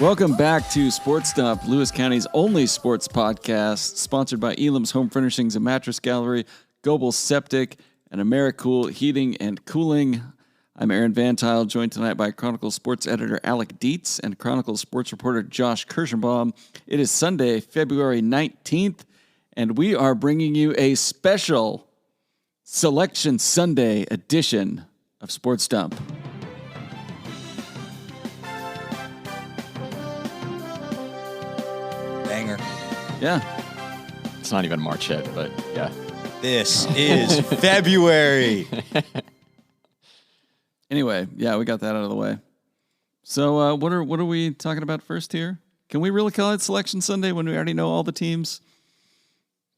Welcome back to Sports Dump, Lewis County's only sports podcast, sponsored by Elam's Home Furnishings and Mattress Gallery, Goebel Septic, and AmeriCool Heating and Cooling. I'm Aaron Van Tile, joined tonight by Chronicle sports editor Alec Dietz and Chronicle sports reporter Josh Kirschenbaum. It is Sunday, February 19th, and we are bringing you a special Selection Sunday edition of Sports Dump. Banger. Yeah. It's not even March yet, but yeah. This is February. Anyway, yeah, we got that out of the way. So what are we talking about first here? Can we really call it Selection Sunday when we already know all the teams?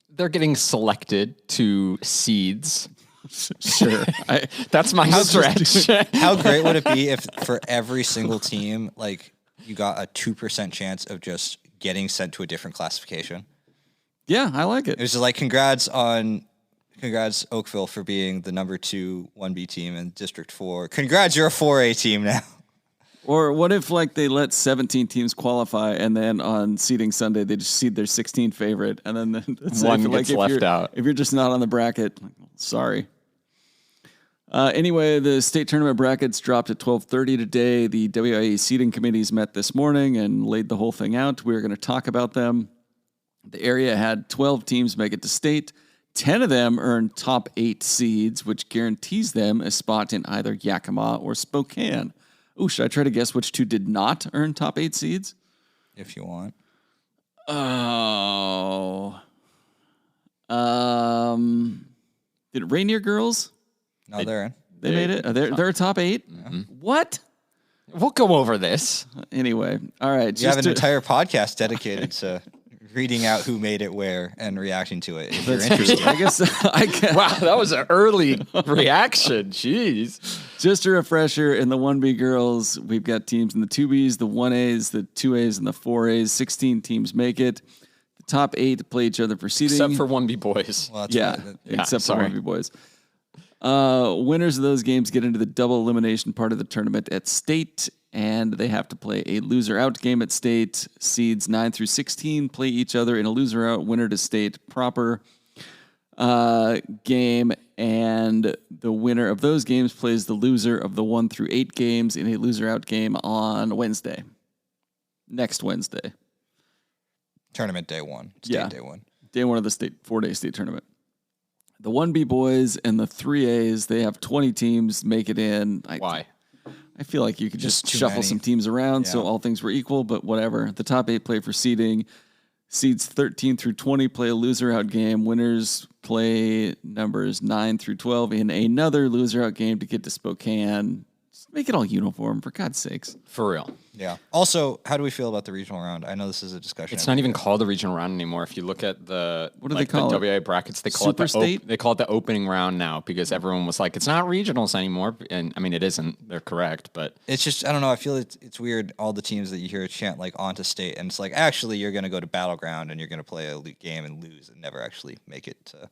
They're getting selected to seeds. Sure. That's my stretch. How great would it be if for every single team, like, you got a 2% chance of just getting sent to a different classification? Yeah, I like it. It was just like, congrats Oakville for being the number 2 1B team in District 4. Congrats, you're a 4A team now. Or what if, like, they let 17 teams qualify, and then on seeding Sunday they just seed their 16 favorite, and then one gets left out. If you're just not on the bracket, sorry. Anyway, the state tournament brackets dropped at 12:30 today. The WIA seeding committees met this morning and laid the whole thing out. We're going to talk about them. The area had 12 teams make it to state. 10 of them earned top 8 seeds, which guarantees them a spot in either Yakima or Spokane. Oh, should I try to guess which 2 did not earn top 8 seeds? If you want. Oh. Did Rainier Girls? No, they're in. They made it? They're a top 8? Mm-hmm. What? We'll go over this. Anyway, all right. You have an entire podcast dedicated to reading out who made it where and reacting to it if you're interested. I guess Wow, that was an early reaction. Jeez. Just a refresher, in the 1B girls, we've got teams in the 2Bs, the 1As, the 2As, and the 4As. 16 teams make it. The top 8 play each other for seeding. Except for 1B boys. Well, except for 1B boys. Winners of those games get into the double elimination part of the tournament at state, and they have to play a loser-out game at state. Seeds 9 through 16 play each other in a loser-out, winner-to-state proper game, and the winner of those games plays the loser of the 1 through 8 games in a loser-out game on Wednesday. Next Wednesday. Tournament day 1. State day 1. Day 1 of the state 4-day state tournament. The 1B boys and the 3As, they have 20 teams make it in. Why? I feel like you could just shuffle some teams around so all things were equal, but whatever. The top 8 play for seeding. Seeds 13 through 20 play a loser-out game. Winners play numbers 9 through 12 in another loser-out game to get to Spokane. Just make it all uniform, for God's sakes. For real. Yeah. Also, how do we feel about the regional round? I know this is a discussion. It's not even called the regional round anymore. If you look at the they call the it? WA brackets, they call Super it state? they call it the opening round now because everyone was like, it's not regionals anymore. And I mean, it isn't. They're correct, but it's just, I don't know. I feel it's weird. All the teams that you hear chant like onto state, and it's like, actually, you're going to go to battleground and you're going to play a game and lose and never actually make it to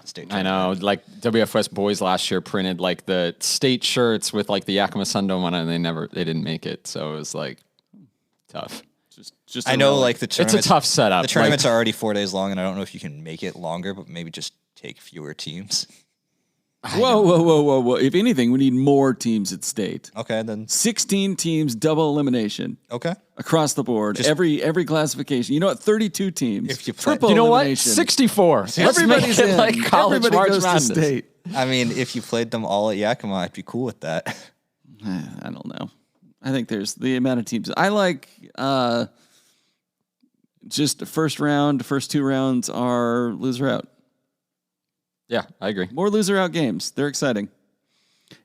state. I know. Like WFS boys last year printed like the state shirts with like the Yakima Sundome on it, and they didn't make it. So it was like tough. Just I know, like, the tournaments. It's a tough setup. The tournaments are already 4 days long, and I don't know if you can make it longer, but maybe just take fewer teams. Whoa. If anything, we need more teams at state. Okay, then. 16 teams, double elimination. Okay. Across the board. Every classification. You know what? 32 teams. If you play, triple you know what? elimination. 64. Everybody's in. Like college Everybody March goes Madness. to state. I mean, if you played them all at Yakima, I'd be cool with that. I don't know. I think there's the amount of teams. I like just the first 2 rounds are loser out. Yeah, I agree. More loser out games. They're exciting.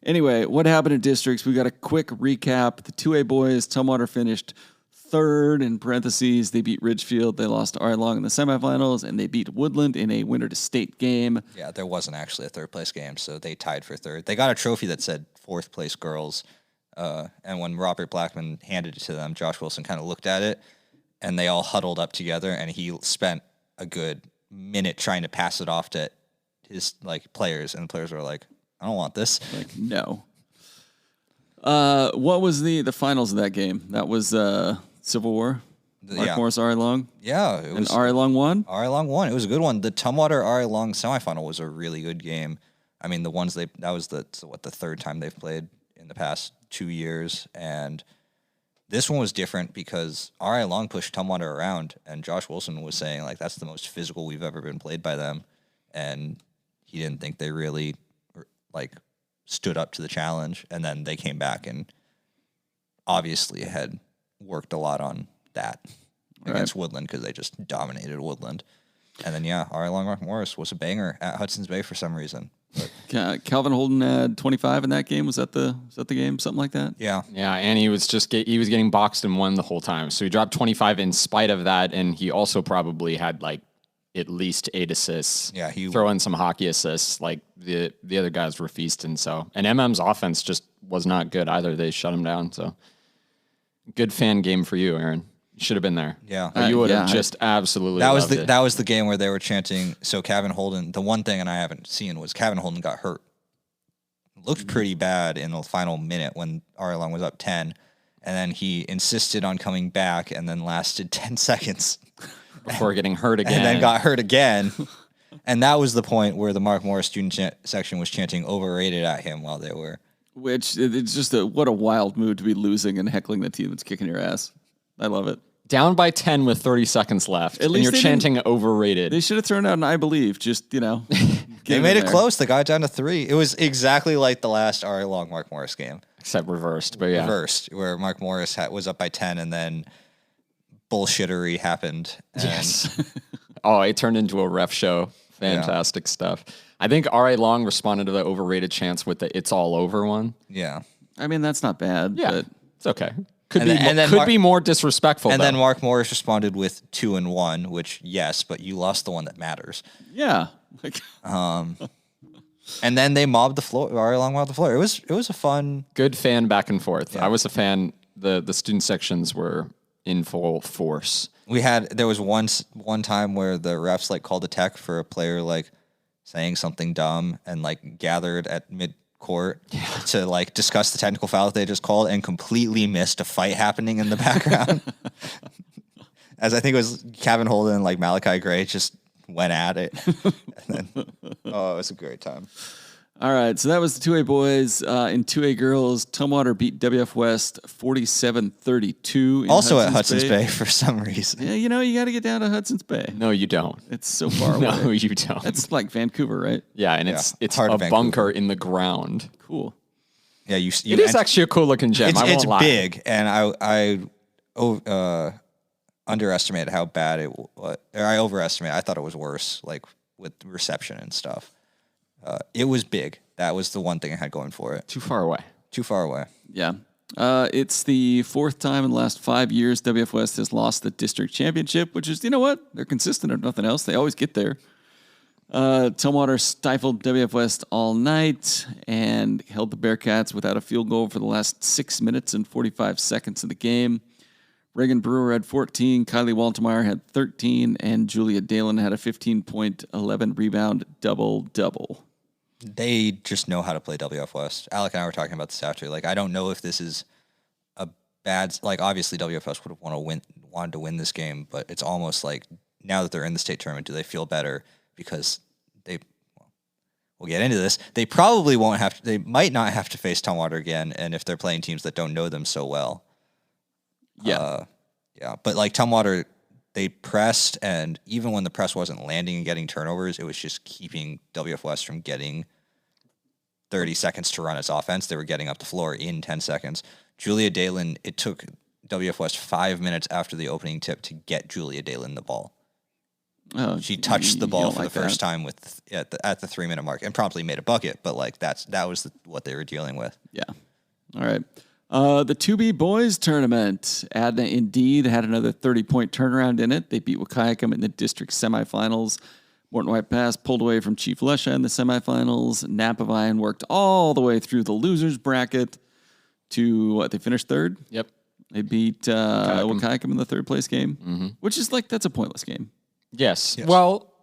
Anyway, what happened in districts? We got a quick recap. The 2A boys, Tumwater finished 3rd in parentheses. They beat Ridgefield. They lost to Arlong in the semifinals, and they beat Woodland in a winner-to-state game. Yeah, there wasn't actually a 3rd place game, so they tied for 3rd. They got a trophy that said 4th place girls, and when Robert Blackman handed it to them, Josh Wilson kind of looked at it, and they all huddled up together, and he spent a good minute trying to pass it off to his players, and the players were like, I don't want this. No. What was the finals of that game? That was Civil War. Mark Yeah. Morris, Ari Long. Yeah, it was. And Ari Long won? Ari Long won. It was a good one. The Tumwater Ari Long semifinal was a really good game. I mean, that was the third time they've played in the past 2 years, and this one was different because Ari Long pushed Tumwater around, and Josh Wilson was saying like that's the most physical we've ever been played by them, and he didn't think they really like stood up to the challenge, and then they came back and obviously had worked a lot on that against Woodland because they just dominated Woodland. And then, Ari Long Mark Morris was a banger at Hudson's Bay for some reason. But Calvin Holden had 25 in that game. Was that the game? Something like that? Yeah. Yeah, and he was getting boxed and won the whole time. So he dropped 25 in spite of that, and he also probably had like at least 8 assists. Yeah, he throw in some hockey assists. Like the other guys were feasting. So, and MM's offense just was not good either. They shut him down. So good fan game for you, Aaron. You should have been there. Yeah. Or you would have just absolutely that loved was it. that was the game where they were chanting. So Calvin Holden, the one thing, and I haven't seen, was Calvin Holden got hurt. Looked pretty bad in the final minute when Ari Long was up 10, and then he insisted on coming back, and then lasted 10 seconds before getting hurt again. and then got hurt again. And that was the point where the Mark Morris student section was chanting "overrated" at him while they were. Which it's just what a wild move to be losing and heckling the team that's kicking your ass. I love it. Down by 10 with 30 seconds left. At least and you're they chanting overrated. They should have thrown out an I believe. Just, They made it close. They got down to 3. It was exactly like the last Ari Long Mark Morris game. Except reversed, but yeah. Reversed, where Mark Morris was up by 10 and then bullshittery happened. And Yes. Oh, it turned into a ref show. Fantastic stuff. I think Ari Long responded to the overrated chance with the "it's all over" one. Yeah. I mean, that's not bad. Yeah, But it's okay. Could And then be more disrespectful. And though. then Mark Morris responded with 2 and 1, which, yes, but you lost the one that matters. yeah. Like, And then they mobbed the floor. Ari Long mobbed the floor. It was a fun. good fan back and forth. Yeah. I was a fan. The student sections were in full force. There was one time where the refs like called a tech for a player like saying something dumb and like gathered at mid court to like discuss the technical foul that they just called and completely missed a fight happening in the background. As I think it was Kevin Holden and like Malachi Gray just went at it. And then, it was a great time. all right. So that was the 2A boys. In 2A girls, Tumwater beat WF West 47-32. Also at Hudson's Bay for some reason. Yeah, you got to get down to Hudson's Bay. No, you don't. It's so far away. No, you don't. That's like Vancouver, right? Yeah, and it's Heart a of Vancouver. bunker in the ground. Cool. Yeah, you It is actually a cool looking gym. I won't it's lie. big, and I underestimated how bad it was. Or I overestimated. I thought it was worse, like with reception and stuff. It was big. That was the one thing it had going for it. Too far away. Too far away. Yeah. It's the 4th time in the last 5 years WF West has lost the district championship, which is, you know what? They're consistent if nothing else. They always get there. Tumwater stifled WF West all night and held the Bearcats without a field goal for the last 6 minutes and 45 seconds of the game. Reagan Brewer had 14, Kylie Waltemeyer had 13, and Julia Dalen had a 15-point, 11-rebound double-double. They just know how to play WF West. Alec and I were talking about this after. Like, I don't know if this is a bad. Like, obviously, WF West would have wanted to win this game, but it's almost like now that they're in the state tournament, do they feel better because we'll get into this. They probably won't have to. They might not have to face Tumwater again, and if they're playing teams that don't know them so well. Yeah. But like Tumwater, they pressed, and even when the press wasn't landing and getting turnovers, it was just keeping WF West from getting 30 seconds to run its offense. They were getting up the floor in 10 seconds. Julia Dalen, it took WF West 5 minutes after the opening tip to get Julia Dalen the ball. Oh, She touched the ball for the first time at the 3 minute mark and promptly made a bucket. But like that was what they were dealing with. Yeah. All right. The 2B boys tournament indeed had another 30-point turnaround in it. They beat Wahkiakum in the district semifinals. Morton White Pass pulled away from Chief Lesha in the semifinals. Napavian worked all the way through the losers bracket to what? They finished third. Yep. They beat Wahkiakum in the third place game, which is like that's a pointless game. Yes. Well,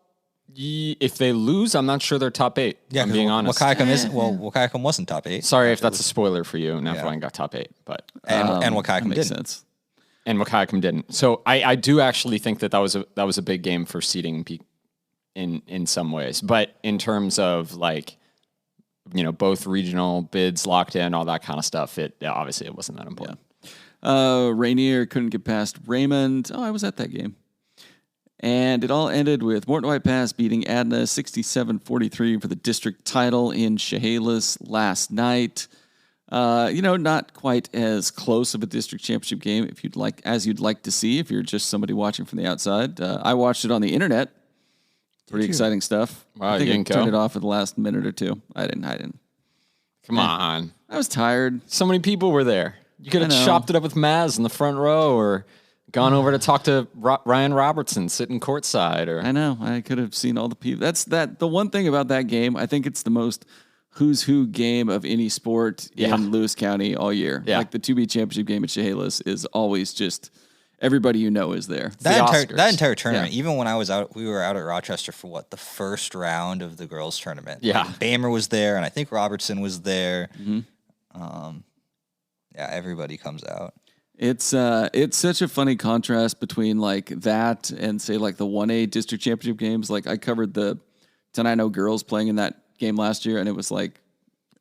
if they lose, I'm not sure they're top 8. I'm being honest. Wahkiakum wasn't top 8. Sorry if that's a spoiler for you. Napavian got top 8, but and Wahkiakum makes didn't. sense. and Wahkiakum didn't. So I do actually think that was a big game for seeding in some ways, but in terms of like, both regional bids locked in, all that kind of stuff, obviously it wasn't that important. Rainier couldn't get past Raymond. Oh, I was at that game. And it all ended with Morton White Pass beating Adna 67-43 for the district title in Chehalis last night. Not quite as close of a district championship game as you'd like to see if you're just somebody watching from the outside. I watched it on the internet. Pretty exciting stuff. Wow, I think you I didn't turned go? it off at the last minute or two. I didn't. Come on. I was tired. So many people were there. You could have I know. chopped it up with Maz in the front row or gone over to talk to Ryan Robertson sitting courtside. I know. I could have seen all the people. The one thing about that game, I think it's the most who's who game of any sport in Lewis County all year. Yeah. Like the 2B championship game at Chehalis is always just everybody you know is there. That Oscars. entire tournament, Yeah. even when we were out at Rochester for the first round of the girls' tournament. Yeah. Like, Bamer was there, and I think Robertson was there. Everybody comes out. It's such a funny contrast between like that and say like the 1A district championship games. Like I covered the Tenino girls playing in that game last year, and it was like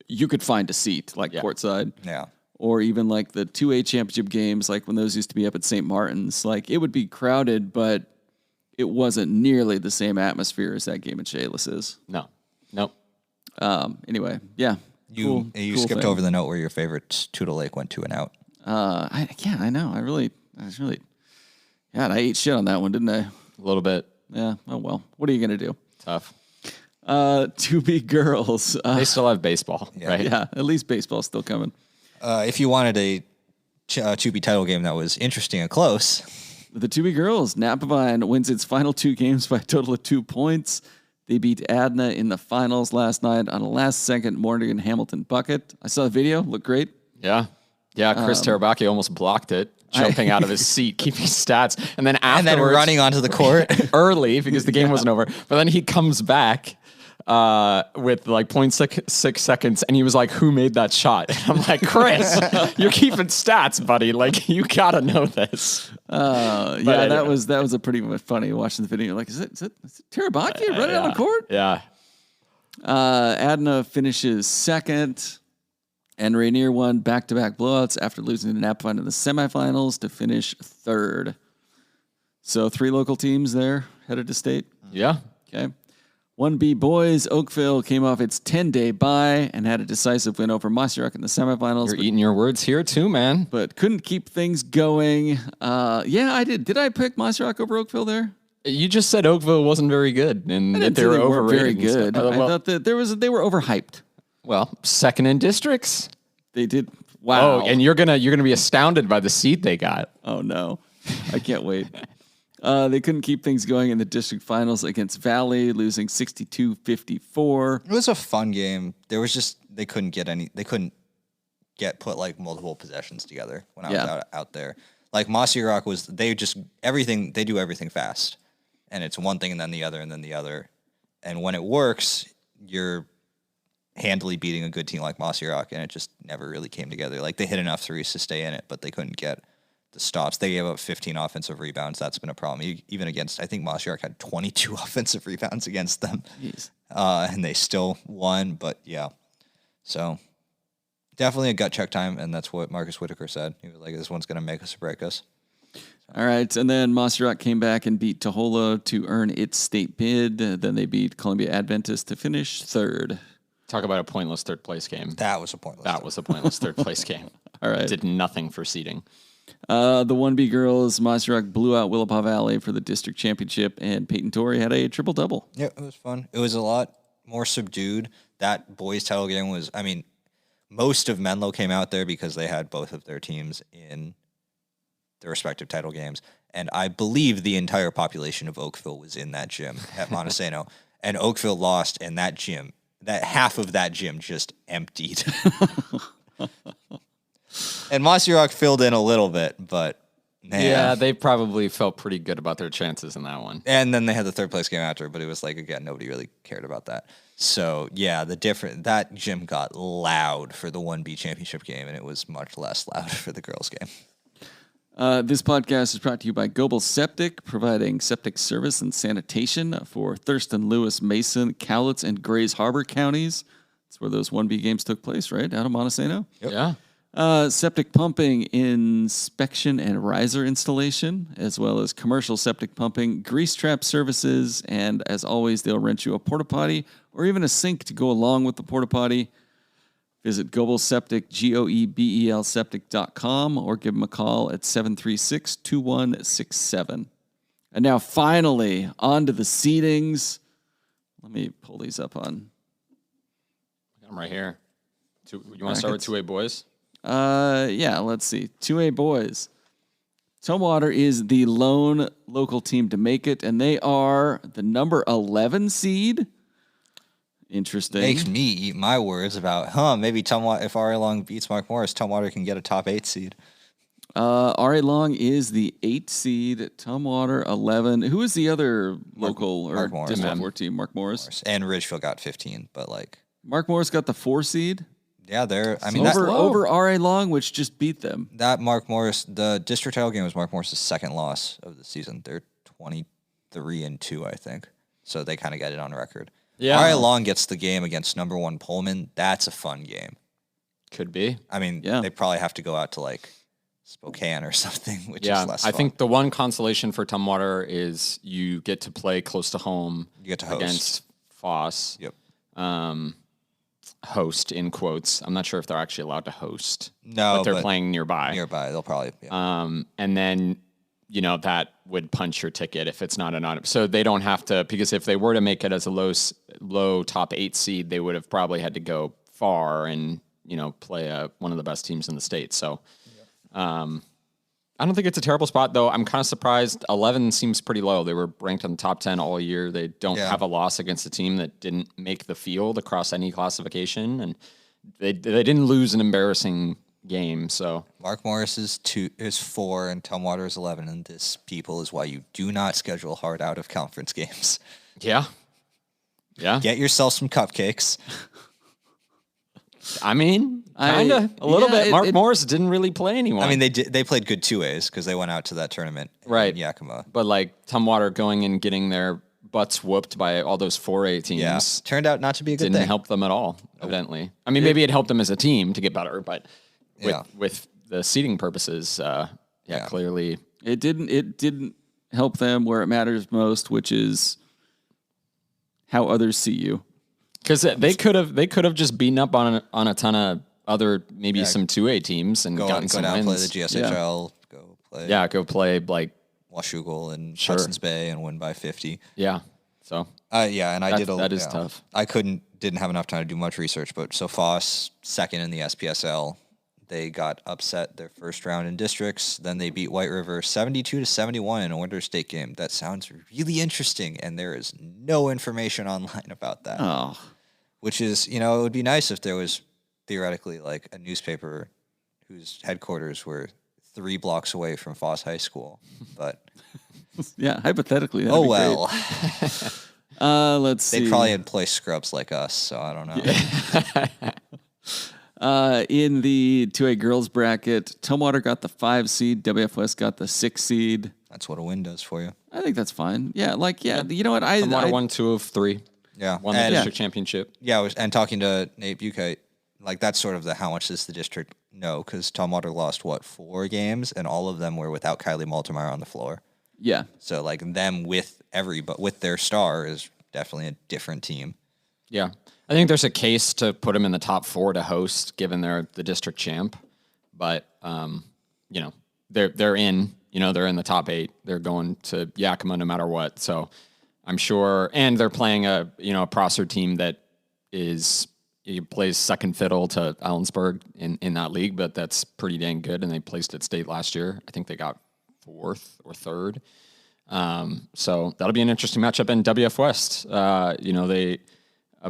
you could find a seat like courtside. Yeah. Or even like the 2A championship games, like when those used to be up at St. Martin's, like it would be crowded, but it wasn't nearly the same atmosphere as that game at Chehalis is. No. Nope. Anyway, yeah. You skipped thing. over the note where your favorite Tootle Lake went 2 and out. I know. I ate shit on that one, didn't I? A little bit Yeah. Oh, well. What are you going to do? tough. 2B girls. They still have baseball, right? Yeah. At least baseball's still coming. If you wanted a 2B title game that was interesting and close, The 2B girls, Napavine wins its final 2 games by a total of 2 points. They beat Adna in the finals last night on a last-second Morgan Hamilton bucket. I saw the video. Looked great. Yeah. Yeah, Chris Terabaki almost blocked it, jumping out of his seat, keeping stats, and then afterwards, and then running onto the court. early because the game wasn't over. But then he comes back with like 0.6 seconds, and he was like, "Who made that shot?" And I'm like, "Chris, you're keeping stats, buddy. Like you gotta know this." Anyway. that was a pretty funny watching the video. Like, is it Terabaki running on the court? Yeah. Adna finishes second, and Rainier won back-to-back blowouts after losing to Napavine in the semifinals to finish third. So 3 local teams there headed to state. Yeah. Okay. 1B boys, Oakville came off its 10-day bye and had a decisive win over Mossy-Rock in the semifinals. You're eating your words here too, man. But couldn't keep things going. I did. Did I pick Mossy-Rock over Oakville there? You just said Oakville wasn't very good, and that they were weren't overrated. very good. and stuff. I thought that they were overhyped. Well, second in districts. They did. Wow. Oh, and you're gonna be astounded by the seat they got. Oh, no. I can't wait. They couldn't keep things going in the district finals against Valley, losing 62-54. It was a fun game. There was just they couldn't put like multiple possessions together when I was out there. Like Mossy Rock they do everything fast. And it's one thing and then the other and then the other. And when it works, you're handily beating a good team like Mossy Rock, and it just never really came together. Like they hit enough threes to stay in it, but they couldn't get the stops. They gave up 15 offensive rebounds. That's been a problem. Even against, I think Mossy Rock had 22 offensive rebounds against them. And they still won, but yeah. So definitely a gut check time, and that's what Marcus Whitaker said. He was like, this one's going to make us or break us. All right, and then Mossy Rock came back and beat Tohola to earn its state bid. Then they beat Columbia Adventist to finish third. Talk about a pointless third place game. That was a pointless third place game. All right. Did nothing for seeding. The 1B girls, Mossy Rock blew out Willapa Valley for the district championship, and Peyton Torrey had a triple-double. Yeah, it was fun. It was a lot more subdued. That boys' title game was, most of Menlo came out there because they had both of their teams in their respective title games. And I believe the entire population of Oakville was in that gym at Montesano. And Oakville lost, and that half of that gym just emptied. And Mossy Rock filled in a little bit, but man. Yeah, they probably felt pretty good about their chances in that one. And then they had the third place game after, but it was like, again, nobody really cared about that. So yeah, that gym got loud for the 1B championship game, and it was much less loud for the girls game. This podcast is brought to you by Global Septic, providing septic service and sanitation for Thurston, Lewis, Mason, Cowlitz, and Grays Harbor counties. That's where those 1B games took place, right? Out of Montesano? Yep. Yeah. Septic pumping, inspection, and riser installation, as well as commercial septic pumping, grease trap services, and as always, they'll rent you a porta potty or even a sink to go along with the porta potty. Visit Global Septic, GOEBEL septic.com, or give them a call at 736-2167. And now finally, on to the seedings. Let me pull these up on. I got them right here. You want to start with 2A boys? Yeah, let's see. 2A boys. Tumwater is the lone local team to make it, and they are the number 11 seed. Interesting. Makes me eat my words about, maybe Tumwater, if RA Long beats Mark Morris, Tumwater can get a top 8 seed. R.A. Long is the 8th seed. Tumwater 11. Who is the other local or District 4 team? Mark Morris. And Ridgeville got 15, but Mark Morris got the 4 seed. Yeah, over R.A. Long, which just beat them. That Mark Morris, the district title game was Mark Morris' second loss of the season. They're 23-2, I think. So they kind of get it on record. Yeah. R.A. Long gets the game against number 1 Pullman. That's a fun game. Could be. I mean, they probably have to go out to Spokane or something, which is less fun. I think the one consolation for Tumwater is you get to play close to home. You get to host against Foss. Yep. Host in quotes. I'm not sure if they're actually allowed to host. No, but they're playing nearby. Nearby, they'll probably. Yeah. And then that would punch your ticket if it's not an on. So they don't have to, because if they were to make it as a low top 8 seed, they would have probably had to go far and play one of the best teams in the state. So. I don't think it's a terrible spot, though. I'm kind of surprised. 11 seems pretty low. They were ranked in the top 10 all year. They don't have a loss against a team that didn't make the field across any classification, and they didn't lose an embarrassing game. So Mark Morris is 4 and Tumwater is 11, and this, people, is why you do not schedule hard out of conference games. Yeah. Get yourself some cupcakes. I mean, kind of a little bit. Mark Morris didn't really play anyone. I mean, they played good 2As because they went out to that tournament in Yakima. But Tumwater going and getting their butts whooped by all those 4A teams turned out not to be a good thing. Didn't help them at all, evidently. I mean, maybe it helped them as a team to get better, but with the seeding purposes, clearly it didn't help them where it matters most, which is how others see you. Because they could have just beaten up on a ton of other some 2A teams and gotten some wins. Play the GSHL. Go play Washougal and Hudson's Bay and win by 50. Yeah. So and I did that is tough. I didn't have enough time to do much research, but so Foss second in the SPSL. They got upset their first round in districts. Then they beat White River 72-71 in a winter state game. That sounds really interesting, and there is no information online about that. Oh. Which is, it would be nice if there was theoretically a newspaper whose headquarters were 3 blocks away from Foss High School. But yeah, hypothetically, that'd be well. Let's see. They probably employ scrubs like us, so I don't know. In the 2A girls bracket, Tumwater got the 5 seed, WFS got the 6 seed. That's what a win does for you. I think that's fine. Yeah, you know what? Tumwater won 2 of 3. Yeah. Won the district championship. Yeah, and talking to Nate Buchheit, that's sort of how much does the district know, because Tumwater lost, 4 games, and all of them were without Kylie Maltemeyer on the floor. Yeah. So, them with their star is definitely a different team. Yeah. I think there's a case to put them in the top 4 to host, given they're the district champ. But, they're in, they're in the top 8. They're going to Yakima no matter what. So I'm sure, and they're playing a Prosser team that plays second fiddle to Ellensburg in that league, but that's pretty dang good. And they placed at state last year. I think they got 4th or 3rd. So that'll be an interesting matchup in WF West.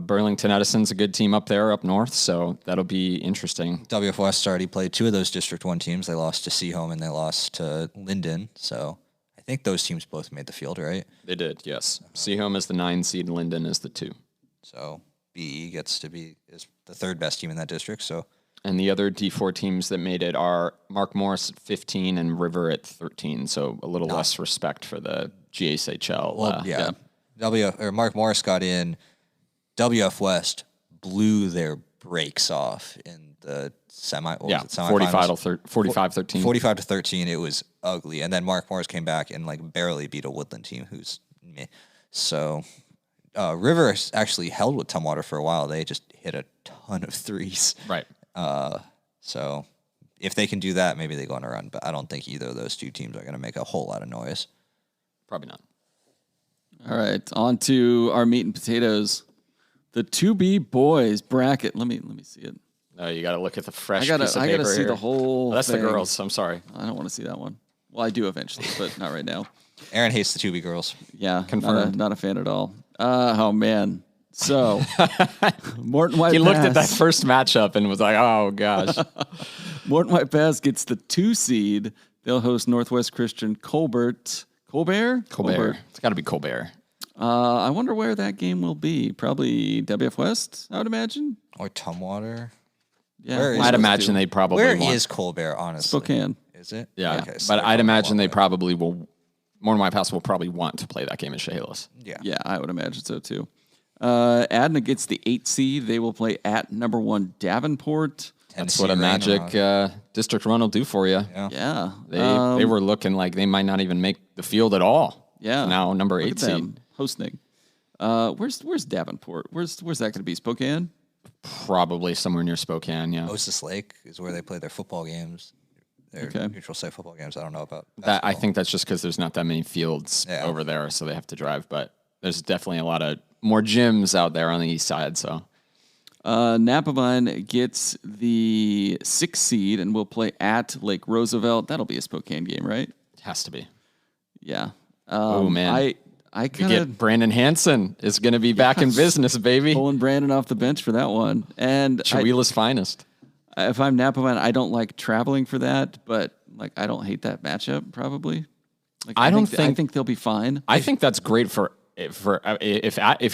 Burlington Edison's a good team up there, up north, so that'll be interesting. WF West already played 2 of those District 1 teams. They lost to Seaholm and they lost to Linden, so I think those teams both made the field, right? They did, yes. Seaholm is the 9 seed, Linden is the 2. So BE is the 3rd best team in that district, so and the other D4 teams that made it are Mark Morris at 15 and River at 13. So a little less respect for the GSHL. Well, Mark Morris got in. WF West blew their brakes off in the semifinals. 45-13. 45-13. It was ugly. And then Mark Morris came back and barely beat a Woodland team who's meh. So River actually held with Tumwater for a while. They just hit a ton of threes. Right. So if they can do that, maybe they go on a run. But I don't think either of those two teams are going to make a whole lot of noise. Probably not. All right, on to our meat and potatoes. The 2B boys bracket. Let me see it. No, you got to look at the fresh I piece of paper gotta see here. the whole. That's thing. the girls. I'm sorry. I don't want to see that one. Well, I do eventually, but not right now. Aaron hates the 2B girls. Yeah, Confirmed. Not a fan at all. Oh man. So Morton White. He looked at that first matchup and was like, "Oh gosh." Morton White Pass gets the 2 seed. They'll host Northwest Christian Colbert. Colbert. It's got to be Colbert. I wonder where that game will be. Probably WF West, I would imagine. Or Tumwater. Yeah, I'd imagine they probably Where want. is Colbert, honestly? Spokane. Is it? Yeah, Okay, so but I'd imagine they probably will. Morton White Pass will probably want to play that game at Chehalis. Yeah, I would imagine so too. Adna gets the 8 seed. They will play at number 1 Davenport. That's what a Magic district run will do for you. Yeah. They were looking like they might not even make the field at all. Yeah. Now number Look 8 at seed. them hosting. Where's Davenport? Where's that going to be? Spokane? Probably somewhere near Spokane. Yeah. Moses Lake is where they play their football games. Their neutral site football games. I don't know about that. I think that's just because there's not that many fields over there, so they have to drive. But there's definitely a lot of more gyms out there on the east side. So Napavine gets the 6 seed and will play at Lake Roosevelt. That'll be a Spokane game, right? it has to be. Yeah. Oh man, I we kind get of Brandon Hansen is going to be back in business, baby. pulling Brandon off the bench for that one. And Chihuahua's finest. if I'm Napavine, I don't like traveling for that, but I don't hate that matchup probably. I think they'll be fine. I think that's great for if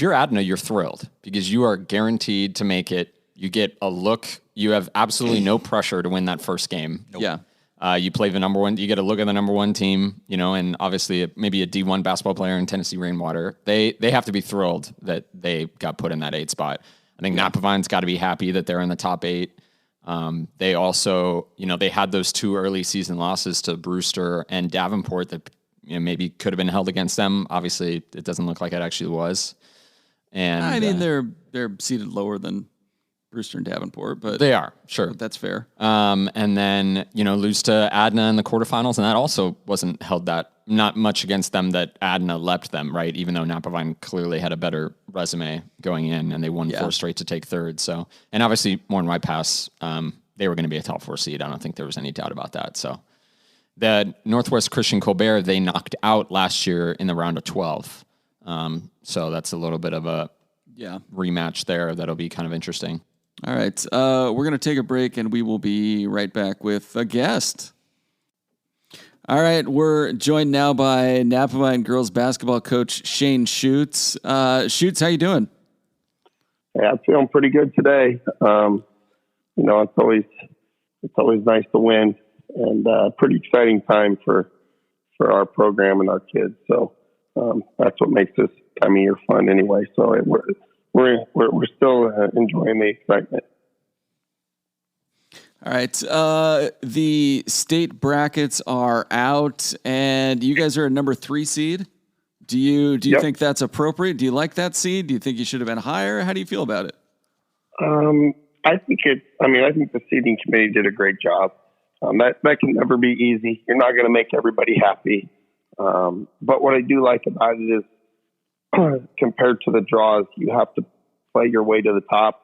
you're Adna, you're thrilled because you are guaranteed to make it. You get a look. You have absolutely no pressure to win that first game. Nope. Yeah. You play the number 1. You get a look at the number 1 team, and obviously maybe a D1 basketball player in Tennessee Rainwater. They have to be thrilled that they got put in that 8 spot. I think Napavine's got to be happy that they're in the top 8. They also, they had those 2 early season losses to Brewster and Davenport that maybe could have been held against them. Obviously, it doesn't look like it actually was. And I mean, they're seated lower than Brewster and Davenport, but they are, sure. That's fair. And then, lose to Adna in the quarterfinals, and that also wasn't held not much against them that Adna leapt them, right? Even though Napavine clearly had a better resume going in, and they won 4 straight to take 3rd. So, and obviously, Morton White Pass, they were going to be a top 4 seed. I don't think there was any doubt about that. So, the Northwest Christian Colbert, they knocked out last year in the round of 12. So that's a little bit of a rematch there. That'll be kind of interesting. All right. We're going to take a break, and we will be right back with a guest. All right. We're joined now by Napavine girls basketball coach Shane Schutz. Schutz, how you doing? Yeah, I'm feeling pretty good today. It's always nice to win, and pretty exciting time for our program and our kids. So that's what makes this time of year fun, anyway. So we're still enjoying the excitement. All right. The state brackets are out, and you guys are a number 3 seed. Do you think that's appropriate? Do you like that seed? Do you think you should have been higher? How do you feel about it? I think the seeding committee did a great job. That can never be easy. You're not going to make everybody happy. But what I do like about it is, compared to the draws, you have to play your way to the top.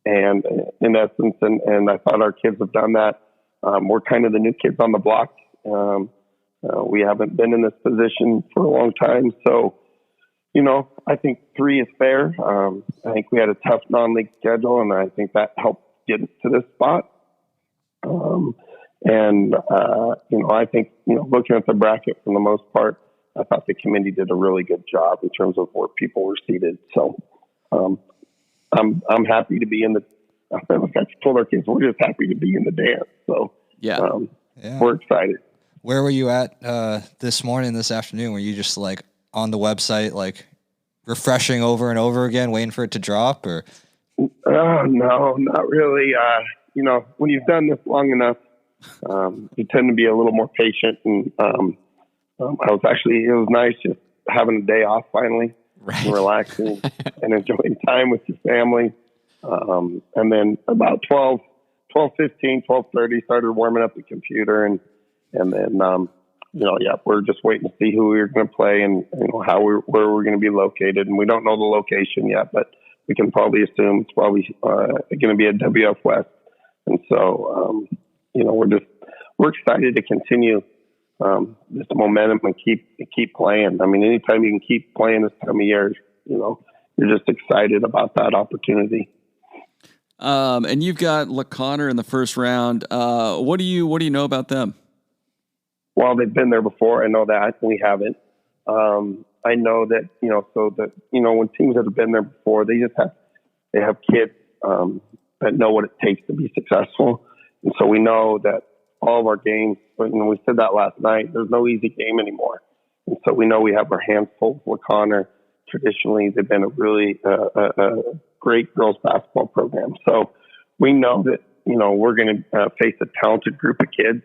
And in essence, and I thought our kids have done that. We're kind of the new kids on the block. We haven't been in this position for a long time. So, I think 3 is fair. I think we had a tough non-league schedule, and I think that helped get us to this spot. I think, looking at the bracket for the most part, I thought the committee did a really good job in terms of where people were seated. So, I'm happy to be in like I told our kids, we're just happy to be in the dance. So we're excited. Where were you at this afternoon? Were you just like on the website, like refreshing over and over again, waiting for it to drop, or? No, not really. When you've done this long enough, you tend to be a little more patient. And it was nice just having a day off finally, and relaxing and enjoying time with your family. And then about 12:30 started warming up the computer, and then we're just waiting to see who we're going to play and where we're going to be located. And we don't know the location yet, but we can probably assume it's probably going to be at WF West. And so we're excited to continue this momentum and keep playing. I mean, anytime you can keep playing this time of year, you're just excited about that opportunity. And you've got LaConner in the first round. What do you know about them? Well, they've been there before. I know that. We haven't. I know that, when teams that have been there before, they have kids that know what it takes to be successful. And so we know that all of our games, we said that last night, there's no easy game anymore. And so we know we have our hands full with LaConner. Traditionally, they've been a really great girls basketball program. So we know that, we're going to face a talented group of kids.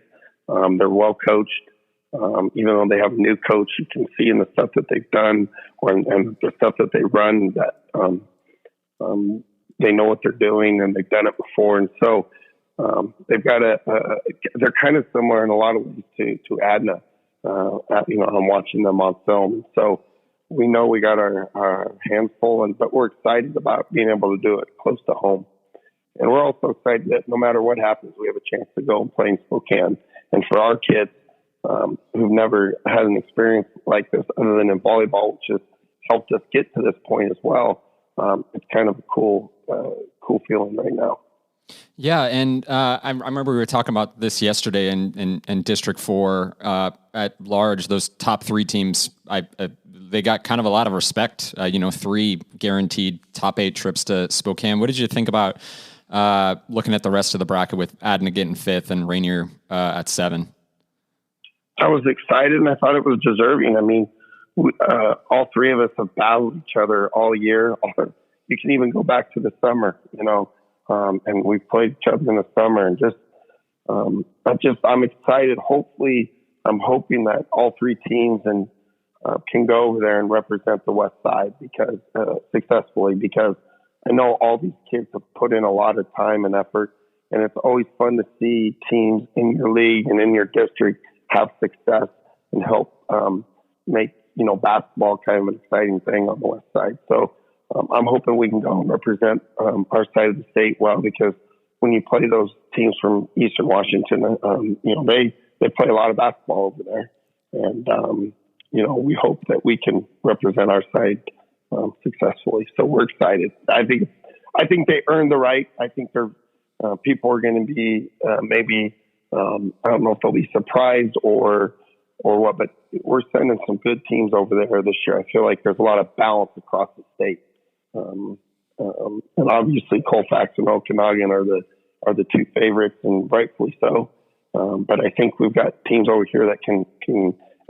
They're well coached. Even though they have a new coach, you can see in the stuff that they've done and the stuff that they run that they know what they're doing and they've done it before. And so they've got they're kind of similar in a lot of ways to Adna. I'm watching them on film. So we know we got our hands full, but we're excited about being able to do it close to home. And we're also excited that no matter what happens, we have a chance to go and play in Spokane. And for our kids who've never had an experience like this other than in volleyball, which has helped us get to this point as well, it's kind of a cool feeling right now. Yeah, and I remember we were talking about this yesterday in District 4 at large. Those top three teams, they got kind of a lot of respect. 3 guaranteed top 8 trips to Spokane. What did you think about looking at the rest of the bracket with Adna getting 5th and Rainier at 7? I was excited, and I thought it was deserving. I mean, all three of us have battled each other all year. You can even go back to the summer, and we've played each other in the summer. And I'm excited. Hopefully, I'm hoping that all 3 teams can go over there and represent the West Side successfully, because I know all these kids have put in a lot of time and effort, and it's always fun to see teams in your league and in your district have success and help make basketball kind of an exciting thing on the West Side. So I'm hoping we can go and represent our side of the state well, because when you play those teams from Eastern Washington, they play a lot of basketball over there, and we hope that we can represent our side successfully. So we're excited. I think they earned the right. I think people are going to be maybe. I don't know if they'll be surprised or what, but we're sending some good teams over there this year. I feel like there's a lot of balance across the state. And obviously Colfax and Okanagan are the 2 favorites, and rightfully so. But I think we've got teams over here that can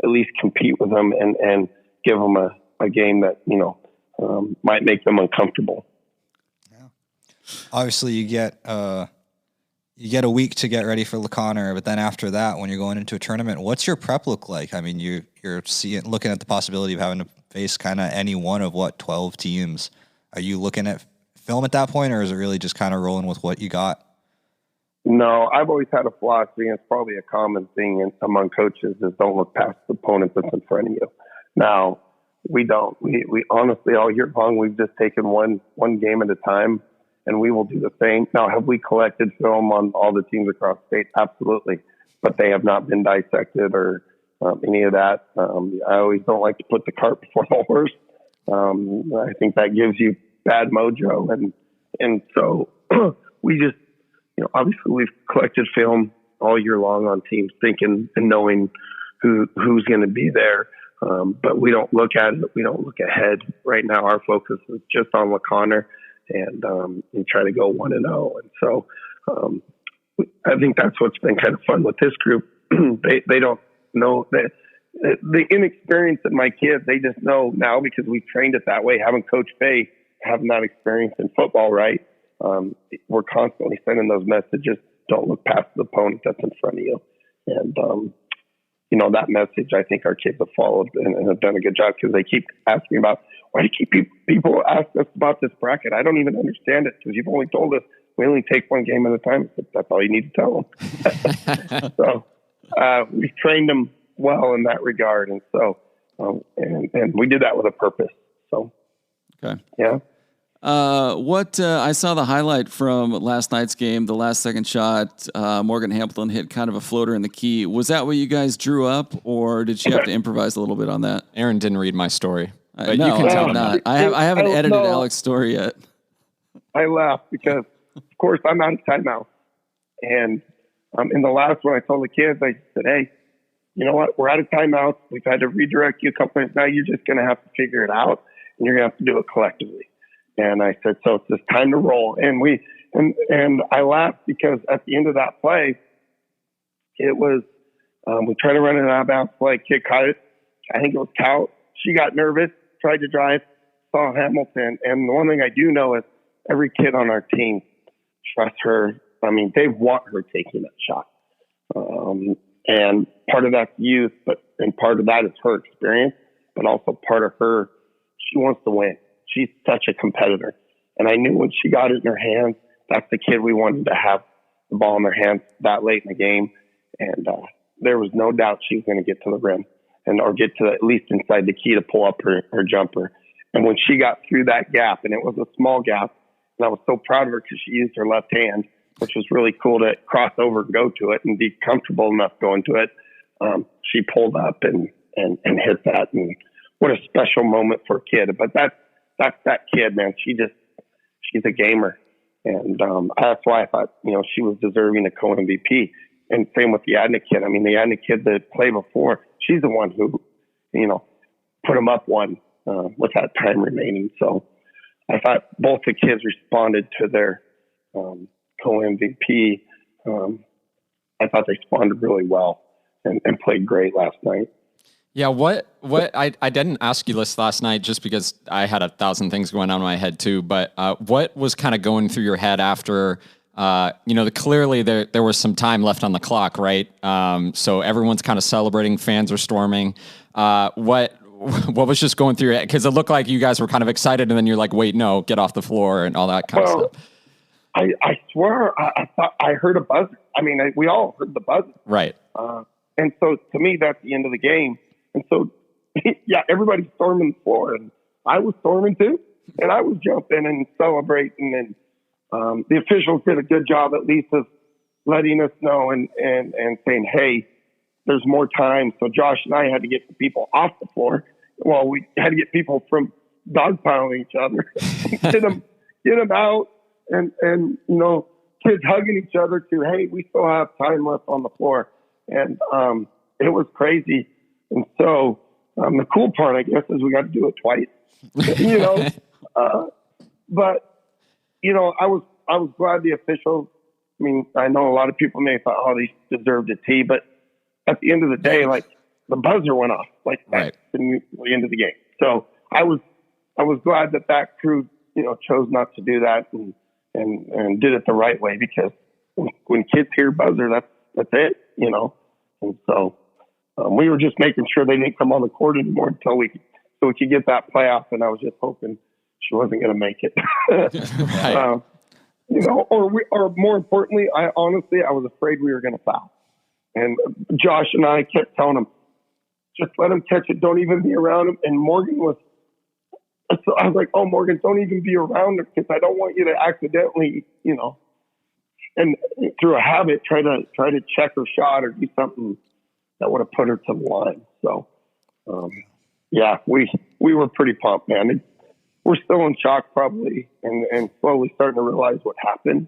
at least compete with them and give them a game that, might make them uncomfortable. Yeah. Obviously you get a week to get ready for LaConner, but then after that, when you're going into a tournament, what's your prep look like? I mean, you're looking at the possibility of having to face kind of any one of 12 teams. Are you looking at film at that point, or is it really just kind of rolling with what you got? No, I've always had a philosophy, and it's probably a common thing among coaches, is don't look past the opponent that's in front of you. Now, we don't. We honestly, all year long, we've just taken one game at a time, and we will do the same. Now, have we collected film on all the teams across the state? Absolutely. But they have not been dissected or any of that. I always don't like to put the cart before the horse. I think that gives you bad mojo. And so we just, obviously we've collected film all year long on teams, thinking and knowing who's going to be there. But we don't look at it. We don't look ahead right now. Our focus is just on LaConner. and try to go 1-0. And so I think that's what's been kind of fun with this group. They don't know that the inexperience of my kids, they just know now because we've trained it that way. Having Coach Fay, having that experience in football, right? We're constantly sending those messages. Don't look past the opponent that's in front of you. And, that message, I think our kids have followed and have done a good job because they keep asking about, why do you keep people ask us about this bracket? I don't even understand it because you've only told us we only take one game at a time. That's all you need to tell them. So we've trained them well in that regard. And so, and we did that with a purpose. So, okay. Yeah. I saw the highlight from last night's game, the last second shot, Morgan Hamilton hit kind of a floater in the key. Was that what you guys drew up, or did she have to improvise a little bit on that? Aaron didn't read my story, but no, you can tell I'm not. I haven't edited Alex's story yet. I laughed because, of course, I'm out of timeout. And in the last one, I told the kids, I said, hey, you know what? We're out of timeouts. We've had to redirect you a couple times. Now you're just going to have to figure it out, and you're going to have to do it collectively. And I said, so it's just time to roll. And and I laughed because at the end of that play, it was, we tried to run an out of bounds play. Kid caught it. I think it was Cal. She got nervous, tried to drive, saw Hamilton. And the one thing I do know is every kid on our team trusts her. I mean, they want her taking that shot. And part of that's youth, and part of that is her experience, but also part of her, she wants to win. She's such a competitor. And I knew when she got it in her hands, that's the kid we wanted to have the ball in their hands that late in the game. And there was no doubt she was going to get to the rim or get to at least inside the key to pull up her jumper. And when she got through that gap, and it was a small gap, and I was so proud of her because she used her left hand, which was really cool to cross over and go to it and be comfortable enough going to it. She pulled up and hit that. And what a special moment for a kid. But that's that kid, man. She's a gamer. And that's why I thought, she was deserving of co-MVP. And same with the Adna kid. I mean, the Adna kid that played before, she's the one who, put him up one with that time remaining. So I thought both the kids responded to their co-MVP. I thought they responded really well and played great last night. Yeah, what I didn't ask you this last night just because I had 1,000 things going on in my head too, but what was kind of going through your head after, clearly there was some time left on the clock, right? So everyone's kind of celebrating, fans are storming. What was just going through your head? Because it looked like you guys were kind of excited and then you're like, wait, no, get off the floor and all that kind of stuff. I swear I thought I heard a buzzer. I mean, we all heard the buzzer. Right. And so to me, that's the end of the game. And so, yeah, everybody's storming the floor, and I was storming too, and I was jumping and celebrating, and the officials did a good job at least of letting us know and saying, hey, there's more time. So Josh and I had to get the people off the floor. Well, we had to get people from dogpiling each other, get them out, and kids hugging each other to, hey, we still have time left on the floor. And it was crazy. And so the cool part, I guess, is we got to do it twice, but, I was glad the officials, I mean, I know a lot of people may have thought, oh, they deserved a T, but at the end of the day, like the buzzer went off like that right. at the end of the game. So I was glad that crew, chose not to do that and did it the right way, because when kids hear buzzer, that's it, and so we were just making sure they didn't come on the court anymore so we could get that playoff. And I was just hoping she wasn't going to make it, Right. Or more importantly, I was afraid we were going to foul. And Josh and I kept telling him, just let him catch it. Don't even be around him. And Morgan so I was like, oh, Morgan, don't even be around him because I don't want you to accidentally, and through a habit, try to check her shot or do something that would have put her to the line. So, yeah, we were pretty pumped, man. We're still in shock probably and slowly starting to realize what happened.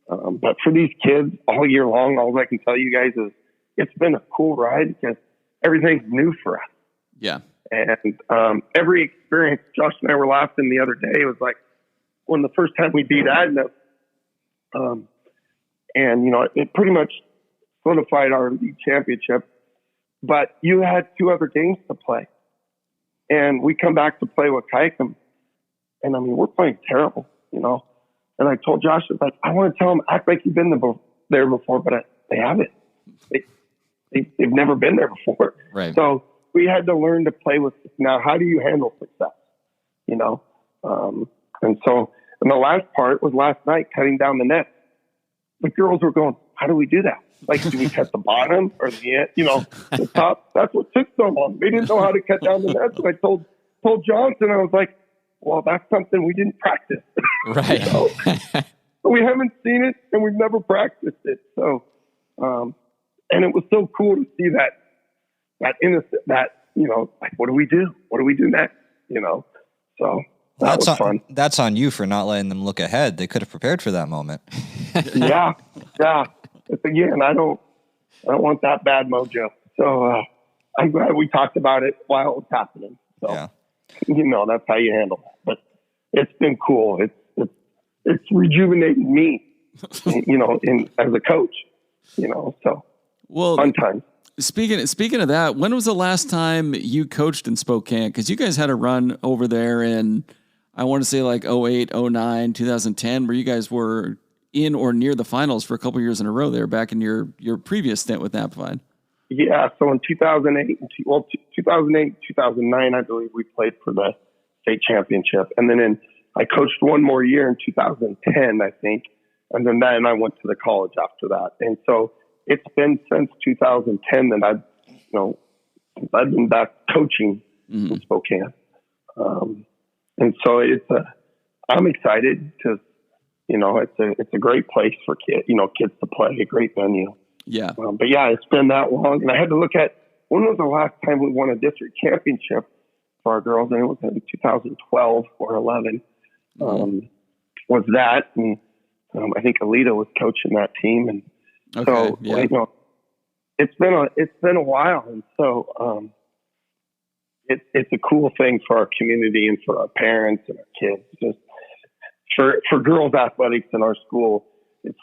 But for these kids all year long, all I can tell you guys is it's been a cool ride because everything's new for us. Yeah. And every experience, Josh and I were laughing the other day, it was like when the first time we beat Adna, and you know, it pretty much solidified our league championship. But you had 2 other games to play, and we come back to play with Kaikum, and I mean, we're playing terrible, you know. And I told Josh, I was like, I want to tell them, act like you've been there before, but they haven't. They've never been there before. Right. So we had to learn to play with. Now, how do you handle success? You know, and the last part was last night, cutting down the net. The girls were going, how do we do that? Like, do we cut the bottom or the the top? That's what took so long. They didn't know how to cut down the net. So I told Johnson, I was like, well, that's something we didn't practice. Right. We haven't seen it and we've never practiced it. So, and it was so cool to see that innocent, like, what do we do? What do we do next? You know? So that was fun. That's on you for not letting them look ahead. They could have prepared for that moment. Yeah. Again, I don't want that bad mojo. So I'm glad we talked about it while it was happening. So, yeah. That's how you handle it. But it's been cool. It's rejuvenated me, as a coach, so fun time. Speaking of that, when was the last time you coached in Spokane? Because you guys had a run over there in, I want to say like 08, 09, 2010, where you guys were in or near the finals for a couple years in a row there back in your previous stint with Napfine. Yeah, so in 2008, 2009, I believe we played for the state championship. And then I coached one more year in 2010, I think. And then I went to the college after that. And so it's been since 2010 that I've been back coaching in Spokane. And so I'm excited because, it's a great place for kids to play, a great venue. Yeah. But yeah, it's been that long. And I had to look at when was the last time we won a district championship for our girls. And it was in 2012 or 11. Was that. And I think Alita was coaching that team. And so, it's been a while. And so, it's a cool thing for our community and for our parents and our kids. Just for girls athletics in our school,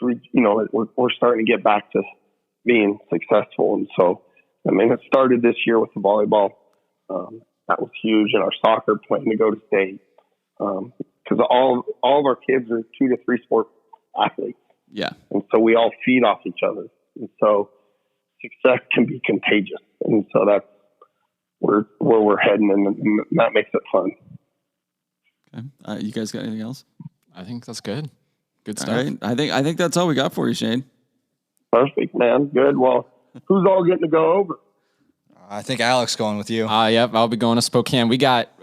we're starting to get back to being successful. And so, it started this year with the volleyball. That was huge. And our soccer playing to go to state. Because all of our kids are 2 to 3 sport athletes. Yeah. And so we all feed off each other. And so success can be contagious. And so that's where we're heading, and that makes it fun. Okay. You guys got anything else? I think that's good. Good stuff. All right. I think that's all we got for you, Shane. Perfect, man. Good. Well, who's all getting to go over? I think Alex going with you. Yep, I'll be going to Spokane.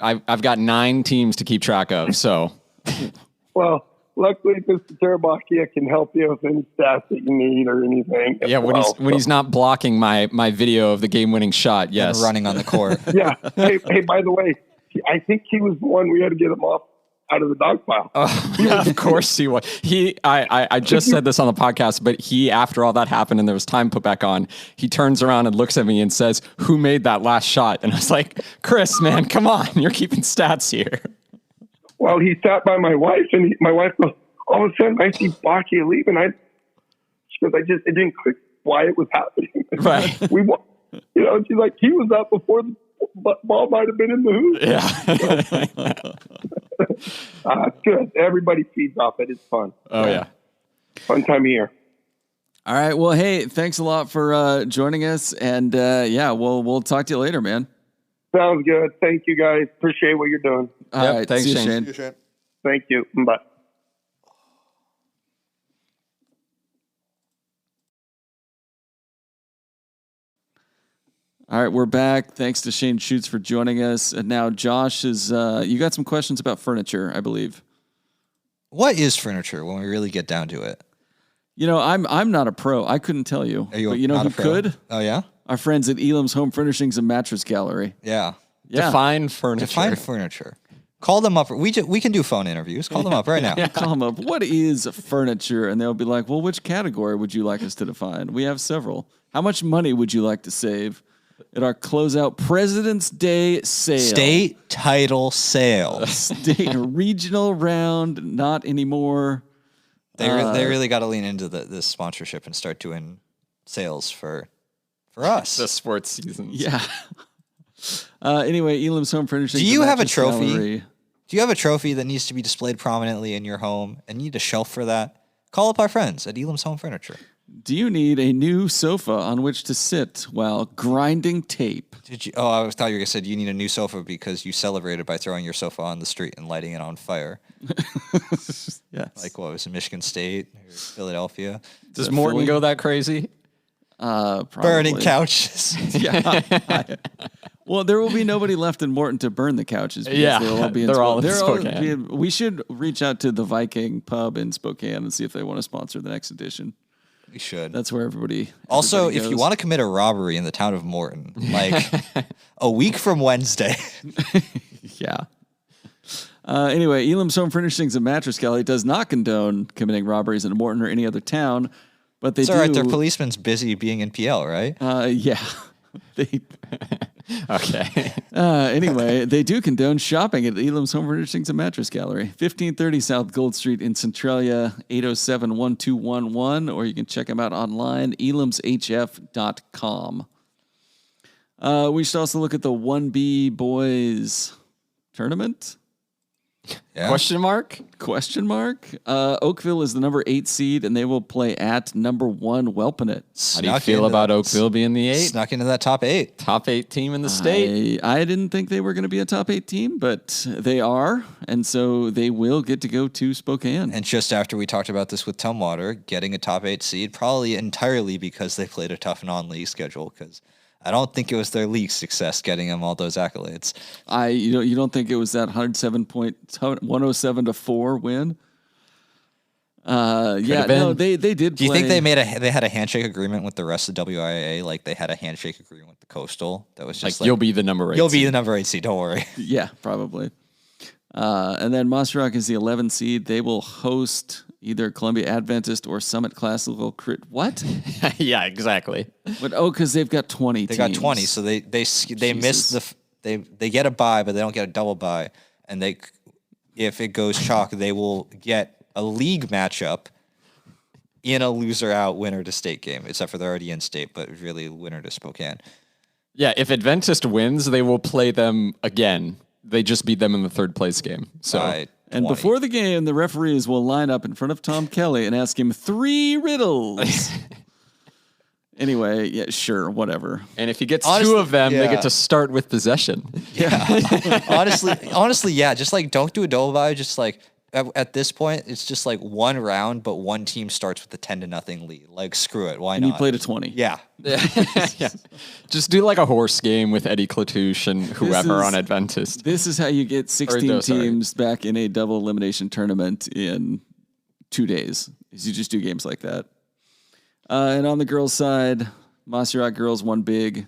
I've got 9 teams to keep track of. So, well, luckily, Mr. Tarabakia can help you with any stats that you need or anything. Yeah, when he's not blocking my video of the game-winning shot. Yes, and running on the court. Yeah. Hey, by the way, I think he was the one we had to get him off out of the dog pile. Of course he was. I just said this on the podcast, but after all that happened and there was time put back on, he turns around and looks at me and says, "Who made that last shot?" And I was like, "Chris, man, come on. You're keeping stats here." Well, he sat by my wife, and my wife goes, all of a sudden, I see Bakia leaving. She goes, it didn't click why it was happening. Right. She's like, he was up before the ball might have been in the hoop. Yeah. It's good. Everybody feeds off it. It's fun. Oh, yeah. Fun time of year. All right. Well, hey, thanks a lot for joining us. And we'll talk to you later, man. Sounds good. Thank you, guys. Appreciate what you're doing. All right. Thanks, See you, Shane. Shane. Thank you. Bye. All right, we're back. Thanks to Shane Schutz for joining us. And now Josh is, you got some questions about furniture, I believe. What is furniture when we really get down to it? I'm not a pro. I couldn't tell you. Are you but you know not who a pro? could? Oh, yeah? Our friends at Elam's Home Furnishings and Mattress Gallery. Yeah. Define furniture. Define furniture. Call them up. We can do phone interviews. Call them up right now. Call them up. What is furniture? And they'll be like, well, which category would you like us to define? We have several. How much money would you like to save? at our closeout President's Day sale. State title sale. State regional round, not anymore. They really got to lean into this sponsorship and start doing sales for us. The sports seasons. Yeah. Anyway, Elam's Home Furnishings. Do you have a Mattress trophy? Gallery. Do you have a trophy that needs to be displayed prominently in your home and you need a shelf for that? Call up our friends at Elam's Home Furniture. Do you need a new sofa on which to sit while grinding tape? I thought you were going to say you need a new sofa because you celebrated by throwing your sofa on the street and lighting it on fire. Yes. Like what was it, Michigan State or Philadelphia? Does Morton Philly? go that crazy? Probably. Burning couches. Yeah. Well, there will be nobody left in Morton to burn the couches. Because Yeah, they'll all be in they're all in Spokane. We should reach out to the Viking pub in Spokane and see if they want to sponsor the next edition. We should. That's where everybody. Also, everybody if you goes. want to commit a robbery in the town of Morton, like a week from Wednesday. Yeah. Anyway, Elam's Home Furnishings and Mattress Gallery does not condone committing robberies in Morton or any other town, but they It's do. all right. Their policeman's busy being in PL, right? Yeah. They. Okay. Anyway, they do condone shopping at Elam's Home Furnishings and Mattress Gallery, 1530 South Gold Street in Centralia, 807-1211, or you can check them out online, elamshf.com. We should also look at the 1B Boys tournament. Yeah. Question mark? Oakville is the number 8 seed, and they will play at number 1 Welpinett. How do you feel about Oakville being the 8? Snuck into that top 8. Top 8 team in the state? I didn't think they were going to be a top 8 team, but they are, and so they will get to go to Spokane. And just after we talked about this with Tumwater, getting a top 8 seed, probably entirely because they played a tough non-league schedule, because I don't think it was their league success getting them all those accolades. You don't think it was that 107-4 win? Yeah, been. no, they did. Do you think they had a handshake agreement with the rest of WIAA? Like they had a handshake agreement with the Coastal that was just like you'll be the number 8. You'll be the number 8 seed. Don't worry. Yeah, probably. And then Mossrock is the 11 seed. They will host either Columbia Adventist or Summit Classical Crit. What? Yeah, exactly. But because they've got 20 They teams. got 20, so they miss they get a bye, but they don't get a double bye. And if it goes chalk, they will get a league matchup in a loser out winner to state game, except for they're already in state, but really winner to Spokane. Yeah, if Adventist wins, they will play them again. They just beat them in the 3rd place game. So And 20. before the game, the referees will line up in front of Tom Kelly and ask him 3 riddles. Anyway, yeah, sure, whatever. And if he gets Honestly, 2 of them, they yeah. get to start with possession. honestly, yeah, just like don't do a double bye. Just like at this point, it's just like one round, but one team starts with a 10-0 lead. Like screw it, why And not? you played a 20. Yeah, Yeah. Just do like a horse game with Eddie Clatouche and whoever is- on Adventist. This is how you get 16 no, sorry. teams back in a double elimination tournament in 2 days. Is you just do games like that. And on the girls' side, Mossrock girls won big.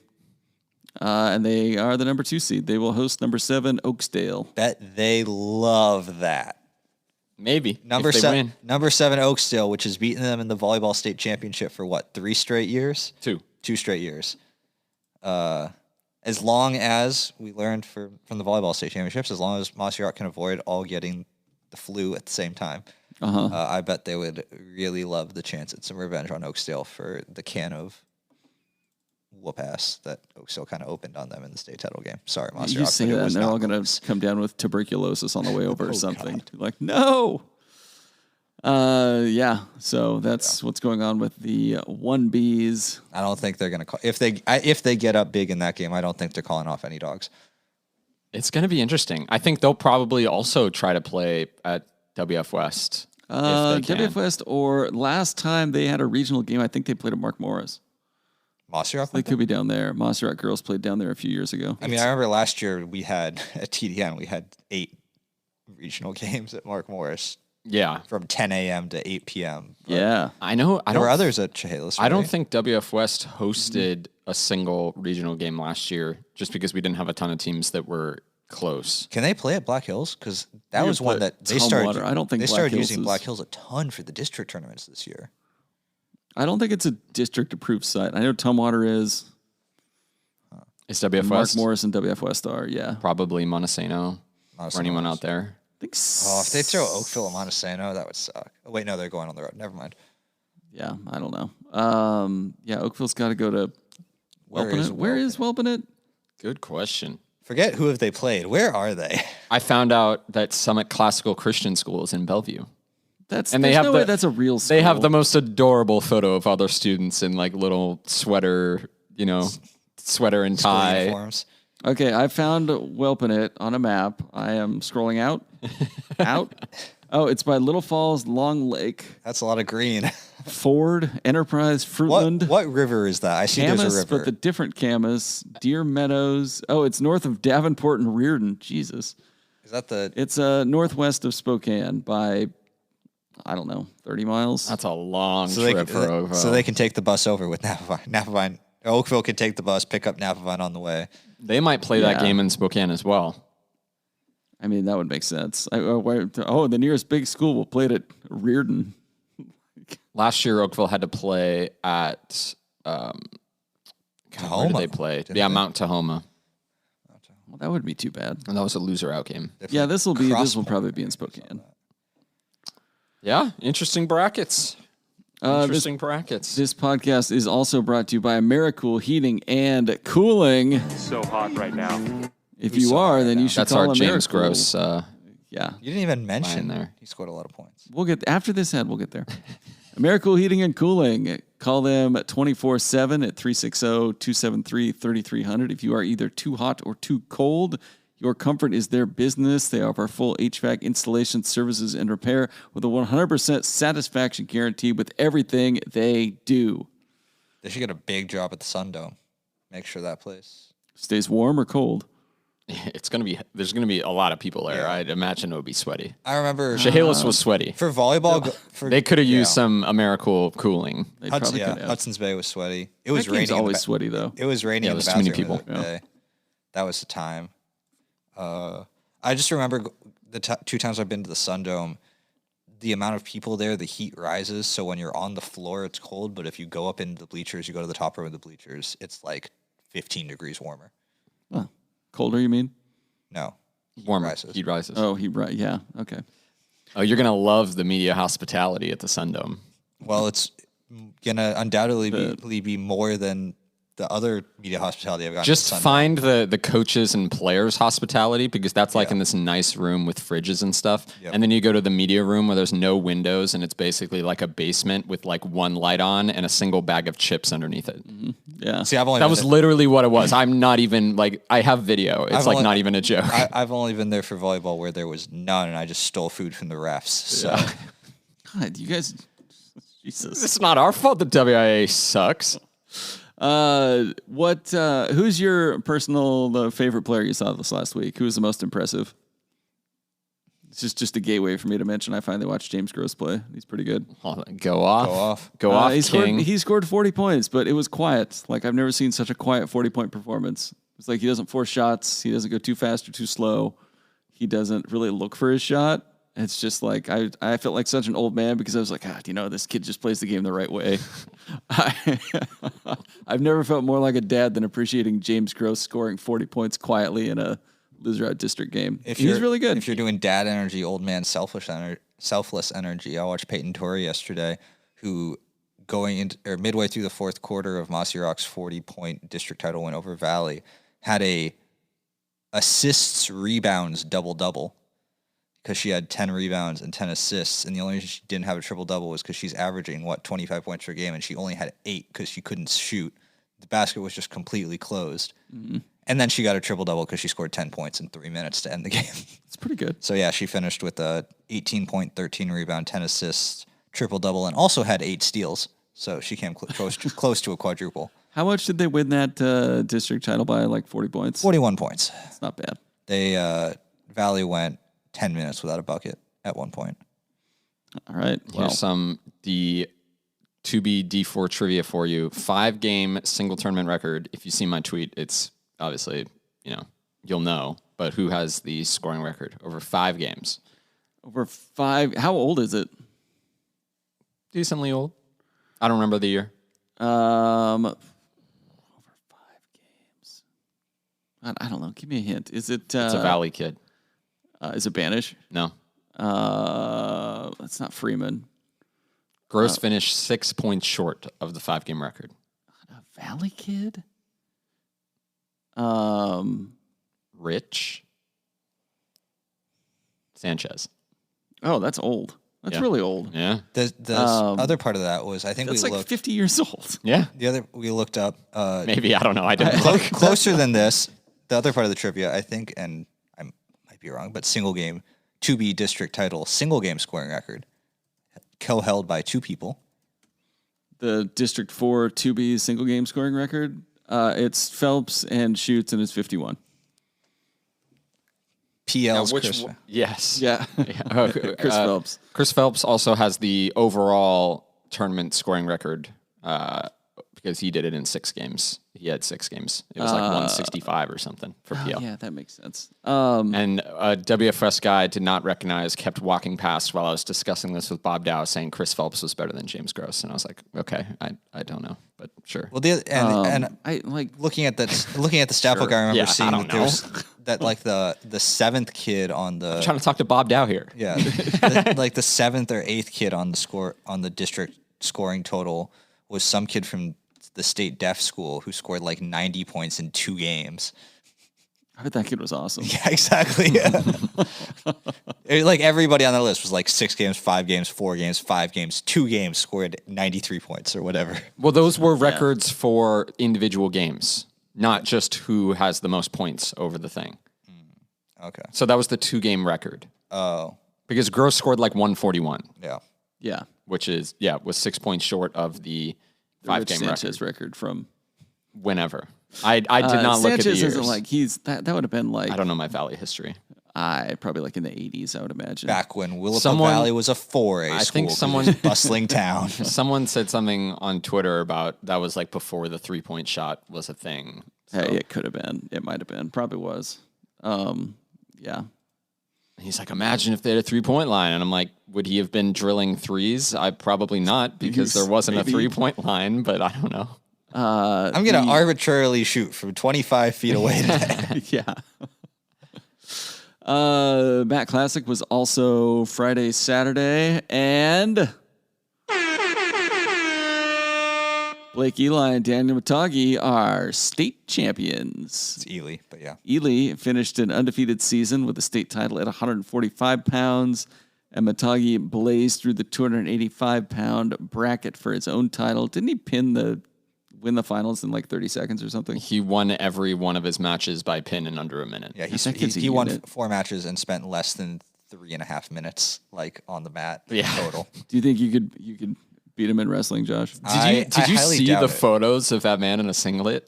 And they are the number 2 seed. They will host number 7 Oaksdale. bet they love that. Maybe. Number if they 7, win. number 7 Oakdale, which has beaten them in the volleyball state championship for what 3 straight years? 2. 2 straight years. As long as we learned from the volleyball state championships, as long as Mossrock can avoid all getting the flu at the same time, I bet they would really love the chance at some revenge on Oakdale for the can of whoop ass that Oakdale kind of opened on them in the state title game. Sorry, Mossrock. You say but it that, and was they're not all going close. to come down with tuberculosis on the way over or Oh, something. God. Like, no. Yeah. So that's what's going on with the 1Bs. I don't think they're going to call if they get up big in that game. I don't think they're calling off any dogs. It's going to be interesting. I think they'll probably also try to play at WF West. if they can. WF West, or last time they had a regional game, I think they played at Mark Morris. Mossrock? They could be down there. Mossrock girls played down there a few years ago. I mean, I remember last year we had at TDN, we had 8 regional games at Mark Morris Yeah. from 10 a.m. to 8 p.m. But Yeah. I know. there were others at Chehalis. I don't right? think WF West hosted a single regional game last year just because we didn't have a ton of teams that were close. Can they play at Black Hills? Because that You was could one put that they Tumwater. started. I don't think they Black started Hills using is- Black Hills a ton for the district tournaments this year. I don't think it's a district approved site. I know Tumwater is. Is WF Mark West? Morris and WF West are, yeah. Probably Montesano. For anyone out there. I think if they throw Oakville and Montesano, that would suck. Oh, wait, no, they're going on the road. Never mind. Yeah, I don't know. Yeah, Oakville's got to go to Welpenit. Where is Welpenit? Good question. Forget who have they played. Where are they? I found out that Summit Classical Christian School is in Bellevue. They have no way that's a real school. They have the most adorable photo of all their students in like little sweater, sweater and tie. Uniforms. Okay, I found Welpenit on a map. I am scrolling out. Oh, it's by Little Falls, Long Lake, That's a lot of green. Ford, Enterprise, Fruitland. What river is that? I see there's a Camas, river. but the different Camas. Deer Meadows. Oh, it's north of Davenport and Reardon. Jesus. Is that the... It's northwest of Spokane by, I don't know, 30 miles. That's a long trip for Oakville. So they can take the bus over with Napavine. Oakville can take the bus, pick up Napavine on the way. They might play that game in Spokane as well. I mean, that would make sense. The nearest big school will play it at Reardon. Last year, Oakville had to play at Tahoma. Where did they play? Mount Tahoma. Well, that wouldn't be too bad. And that was a loser out game. Yeah, this will probably be in Spokane. Yeah, interesting brackets. Brackets. This podcast is also brought to you by AmeriCool Heating and Cooling. So hot right now. If you are, then you should That's call our James AmeriCool. Gross. Yeah. You didn't even mention there. he scored a lot of points. We'll get after this ad, we'll get there. AmeriCool Heating and Cooling. Call them 24/7 at 360-273-3300. If you are either too hot or too cold, your comfort is their business. They offer full HVAC installation services and repair with a 100% satisfaction guarantee with everything they do. They should get a big job at the Sun Dome. Make sure that place stays warm or cold. There's gonna be a lot of people there. I'd imagine it would be sweaty. I remember Chehalis was sweaty. for volleyball. They could have used some AmeriCool cooling. They probably could have. Hudson's Bay was sweaty. It was That game's raining. always sweaty though. It was raining in the there's too many bathroom people. that day. That was the time. I just remember the 2 times I've been to the Sun Dome, the amount of people there, the heat rises. So when you're on the floor, it's cold. But if you go up into the bleachers, you go to the top row of the bleachers, it's like 15 degrees warmer. Huh. Colder, you mean? No. Warmer. rises. Heat rises. Oh, yeah. Okay. Oh, you're gonna love the media hospitality at the Sun Dome. Well, it's going to undoubtedly be more than the other media hospitality I've got. Just find the coaches and players hospitality, because that's like in this nice room with fridges and stuff. Yep. And then you go to the media room where there's no windows and it's basically like a basement with like one light on and a single bag of chips underneath it. Mm-hmm. Yeah. See, I've only That been was there- literally what it was. I'm not even like, I have video. It's like not even a joke. I've only been there for volleyball where there was none, and I just stole food from the refs. So God, you guys, Jesus. It's not our fault the WIA sucks. Who's your personal favorite player you saw this last week? Who was the most impressive? It's just a gateway for me to mention. I finally watched James Gross play. He's pretty good. Go off. Go off, King. He scored 40 points, but it was quiet. Like, I've never seen such a quiet 40-point performance. It's like he doesn't force shots. He doesn't go too fast or too slow. He doesn't really look for his shot. It's just like, I felt like such an old man because I was like, this kid just plays the game the right way. I've never felt more like a dad than appreciating James Gross scoring 40 points quietly in a loser out district game. He's really good. If you're doing dad energy, old man selfless energy, I watched Peyton Torrey yesterday, who midway through the fourth quarter of Mossy Rock's 40-point district title win over Valley, had a assists rebounds double-double. Because she had 10 rebounds and 10 assists, and the only reason she didn't have a triple-double was because she's averaging, 25 points per game, and she only had 8 because she couldn't shoot. The basket was just completely closed. Mm-hmm. And then she got a triple-double because she scored 10 points in 3 minutes to end the game. It's pretty good. So, yeah, she finished with a 18-point, 13 rebound, 10 assists, triple-double, and also had 8 steals. So she came close to a quadruple. How much did they win that district title by, like 40 points? 41 points. It's not bad. Valley went 10 minutes without a bucket at one point. All right. Well, Here's some the 2B D4 trivia for you. 5-game single tournament record. If you see my tweet, it's obviously, you'll know. But who has the scoring record over 5 games? over 5. How old is it? Decently old. I don't remember the year. Over 5 games. I don't know. Give me a hint. Is it? It's a Valley kid. Is it Banish? No. That's not Freeman. Gross finished 6 points short of the 5-game record. A Valley kid? Rich Sanchez. Oh, that's old. That's really old. Yeah. The other part of that was I think That's we like looked 50 years old. Yeah. we looked up Maybe. I don't know. I didn't look. closer than this. The other part of the trivia, I think, and I might be wrong, but single game 2B district title, single game scoring record, co-held by 2 people. The District 4 2B single game scoring record. It's Phelps and Schutz, and it's 51. PL's Chris. Yes. Yeah. Chris Phelps. Chris Phelps also has the overall tournament scoring record because he did it in 6 games. He had 6 games. It was like 165 or something for PL. Yeah, that makes sense. And a WFS guy did not recognize, kept walking past while I was discussing this with Bob Dow, saying Chris Phelps was better than James Gross. And I was like, okay, I don't know, but sure. Well, and I like looking at the stat book, I remember Yeah, I seeing don't that there was that like the 7th kid on the I'm trying to talk to Bob Dow here. yeah like the 7th or 8th kid on the district scoring total was some kid from the state deaf school who scored like 90 points in 2 games. I bet that kid was awesome. Yeah, exactly. Yeah. Like everybody on the list was like 6 games, 5 games, 4 games, 5 games, 2 games scored 93 points or whatever. Well, those were records for individual games, not just who has the most points over the thing. Okay. So that was the 2-game record. Oh. Because Gross scored like 141, Yeah. Yeah. which is, was 6 points short of the Rich 5-game Sanchez record. record from Whenever. I did not look at the Sanchez years. isn't like that would have been like I don't know my Valley history. probably like in the 80s, I would imagine. Back when Willapa Someone- Valley was a 4A I school. think 'cause someone- it was a bustling town. Someone said something on Twitter about that was like before the 3-point shot was a thing. So Hey, it could have been. It might have been. Probably was. Yeah. he's like, imagine if they had a 3-point line. And I'm like, would he have been drilling threes? I probably not because there wasn't a 3-point line, but I don't know. I'm going to arbitrarily shoot from 25 feet away today. Yeah. Matt Classic was also Friday, Saturday, and Blake Eli and Daniel Matagi are state champions. It's Ely, but yeah. Ely finished an undefeated season with a state title at 145 pounds, and Matagi blazed through the 285-pound bracket for his own title. Didn't he win the finals in like 30 seconds or something? He won every one of his matches by pin in under a minute. Yeah, That kid's a he won unit. 4 matches and spent less than 3.5 minutes like on the mat total. Do you think you could beat him in wrestling, Josh? Did you highly see doubt the it. photos of that man in a singlet?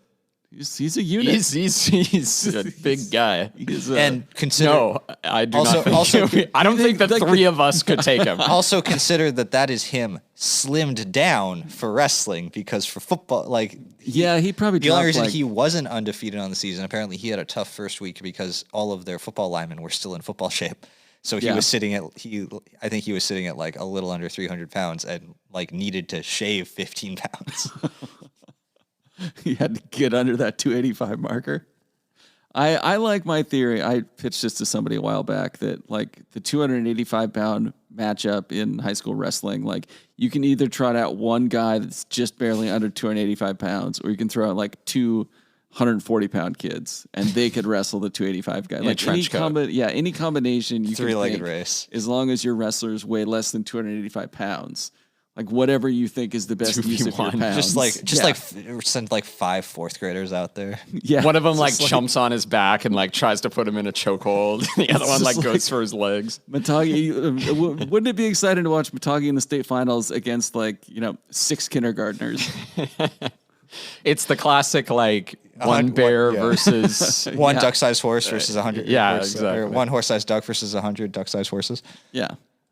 He's a unit. He's a big guy. And consider No, I do Also- not think. I don't think the like 3 of us could take him. also consider that is him slimmed down for wrestling because for football, like Yeah, he probably the only dropped reason like he wasn't undefeated on the season, apparently he had a tough first week because all of their football linemen were still in football shape. So he Yeah. was sitting at I think he was sitting at like a little under 300 pounds and like needed to shave 15 pounds. he had to get under that 285 marker. I like my theory. I pitched this to somebody a while back that like the 285-pound matchup in high school wrestling, like you can either trot out one guy that's just barely under 285 pounds, or you can throw out like 240-pound kids and they could wrestle the 285 guy. a Like trench coat. any combination you can 3-legged think, race. as long as your wrestlers weigh less than 285 pounds. Like whatever you think is the best use of your 2v1. pounds. Send like 5 4th graders out there. yeah. One of them like Just jumps on his back and like tries to put him in a chokehold. The other one like just goes for his legs. Matagi, wouldn't it be exciting to watch Matagi in the state finals against 6 kindergartners? It's the classic like one bear yeah. versus One duck-sized horse versus 100. yeah, horse, exactly. Or one horse-sized duck versus 100 duck-sized horses. Yeah.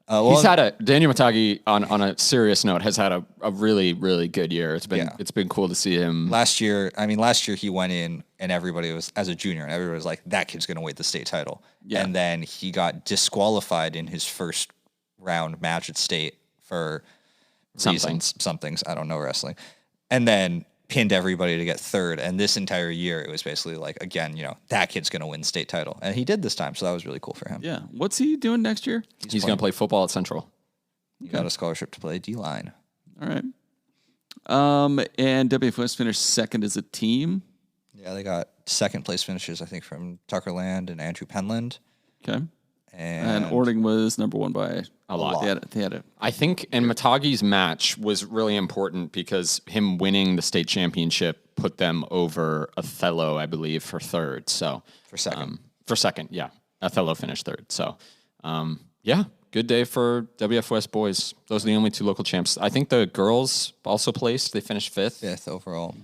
He's had Daniel Matagi on a serious note has had a really, really good year. It's been cool to see him. Last year he went in and everybody was, as a junior, and everybody was like, that kid's going to win the state title. Yeah. And then he got disqualified in his first round match at state for Something. somethings. I don't know wrestling. And then pinned everybody to get third. And this entire year, it was basically like, again, that kid's going to win state title. And he did this time. So that was really cool for him. Yeah. What's he doing next year? He's going to play football at Central. He got a scholarship to play D-line. All right. And WFS finished second as a team. Yeah, they got second place finishes, I think, from Tucker Land and Andrew Penland. Okay. And Ording was number one by A lot. They had it. I think, and Matagi's match was really important because him winning the state championship put them over Othello, I believe, for third. So For second. Yeah. Othello finished third. So, yeah, good day for WFS boys. Those are the only 2 local champs. I think the girls also placed. They finished fifth Overall.